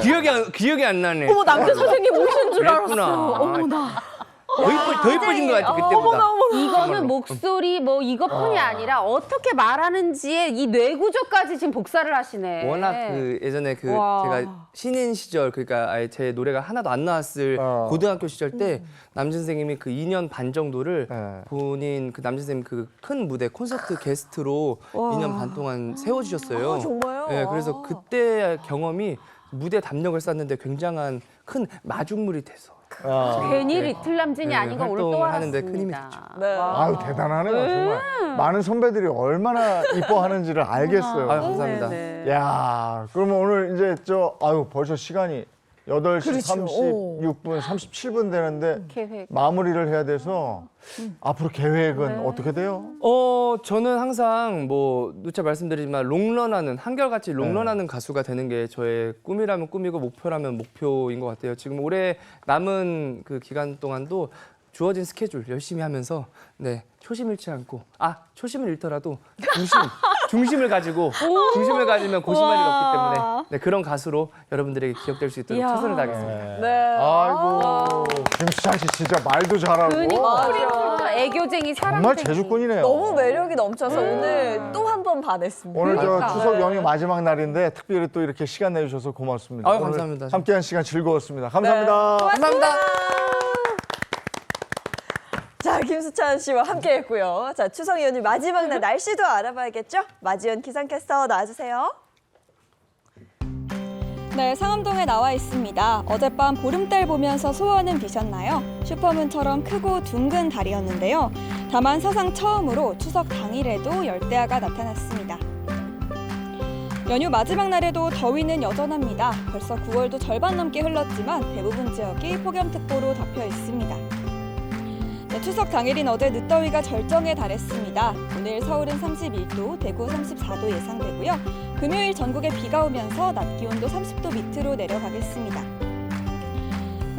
기억이 안 나네. 어머 남진 선생님 오신 줄 그랬구나. 알았어. 어머나. 더 이뻐진 것 같아 그때보다. 이거는 목소리 뭐 이것뿐이 아니라 어떻게 말하는지의 이 뇌구조까지 지금 복사를 하시네. 워낙 그 예전에 그 와. 제가 신인 시절 그러니까 아예 제 노래가 하나도 안 나왔을 고등학교 시절 때 남진 선생님이 그 2년 반 정도를 본인 그 남진 선생님 그 큰 무대 콘서트 게스트로 2년 반 동안 세워주셨어요. 정말요? 네, 그래서 그때 경험이 무대 담력을 쌓는데 굉장한 큰 마중물이 돼서 괜히 리틀 남진이 아닌 건 오늘 또 활동을 하는데 큰 힘이 알았습니다. 네. 아유 대단하네요 정말 많은 선배들이 얼마나 이뻐하는지를 알겠어요 아유, 감사합니다. 야, 그러면 오늘 이제 벌써 시간이 8시 36분, 37분 되는데 계획. 마무리를 해야 돼서 앞으로 계획은 어떻게 돼요? 저는 항상 뭐 누차 말씀드리지만 롱런하는 한결같이 롱런하는 가수가 되는 게 저의 꿈이라면 꿈이고 목표라면 목표인 것 같아요. 지금 올해 남은 그 기간 동안도 주어진 스케줄 열심히 하면서 초심 잃지 않고 초심을 잃더라도 중심을 가지고 중심을 가지면 고심할 일 없기 때문에 그런 가수로 여러분들에게 기억될 수 있도록 최선을 다하겠습니다. 아이고, 김수찬 씨 진짜 말도 잘하고 그러니까 애교쟁이 사랑쟁이. 정말 제주꾼이네요. 너무 매력이 넘쳐서 오늘 또 한 번 반했습니다. 오늘 추석 연휴 마지막 날인데 특별히 또 이렇게 시간 내주셔서 고맙습니다. 아유, 오늘 감사합니다. 함께한 시간 즐거웠습니다. 감사합니다. 감사합니다. 자, 김수찬 씨와 함께했고요. 자, 추석 연휴 마지막 날 날씨도 알아봐야겠죠? 마지연 기상캐스터 나와주세요. 네, 상암동에 나와 있습니다. 어젯밤 보름달 보면서 소원은 비셨나요? 슈퍼문처럼 크고 둥근 달이었는데요. 다만 사상 처음으로 추석 당일에도 열대야가 나타났습니다. 연휴 마지막 날에도 더위는 여전합니다. 벌써 9월도 절반 넘게 흘렀지만 대부분 지역이 폭염특보로 덮여 있습니다. 추석 당일인 어제 늦더위가 절정에 달했습니다. 오늘 서울은 31도, 대구 34도 예상되고요. 금요일 전국에 비가 오면서 낮 기온도 30도 밑으로 내려가겠습니다.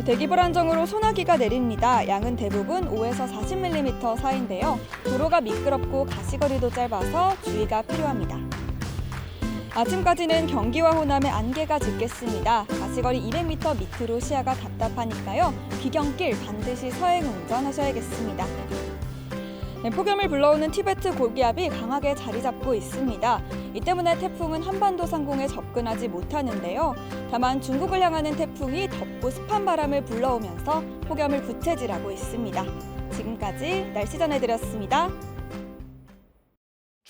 대기 불안정으로 소나기가 내립니다. 양은 대부분 5에서 40mm 사이인데요. 도로가 미끄럽고 가시거리도 짧아서 주의가 필요합니다. 아침까지는 경기와 호남에 안개가 짙겠습니다. 가시거리 200m 밑으로 시야가 답답하니까요. 비경길 반드시 서행 운전하셔야겠습니다. 폭염을 불러오는 티베트 고기압이 강하게 자리 잡고 있습니다. 이 때문에 태풍은 한반도 상공에 접근하지 못하는데요. 다만 중국을 향하는 태풍이 덥고 습한 바람을 불러오면서 폭염을 부채질하고 있습니다. 지금까지 날씨 전해드렸습니다.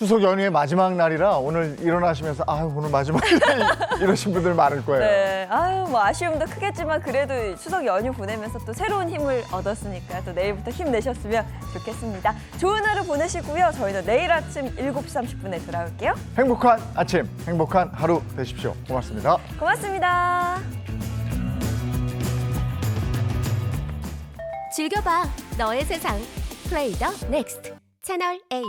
추석 연휴의 마지막 날이라 오늘 일어나시면서 아유 오늘 마지막 날 이러신 분들 많을 거예요. 네, 아유 뭐 아쉬움도 크겠지만 그래도 추석 연휴 보내면서 또 새로운 힘을 얻었으니까 또 내일부터 힘내셨으면 좋겠습니다. 좋은 하루 보내시고요. 저희는 내일 아침 7시 30분에 돌아올게요. 행복한 아침, 행복한 하루 되십시오. 고맙습니다. 고맙습니다. 즐겨봐 너의 세상 플레이 더 넥스트 채널 A.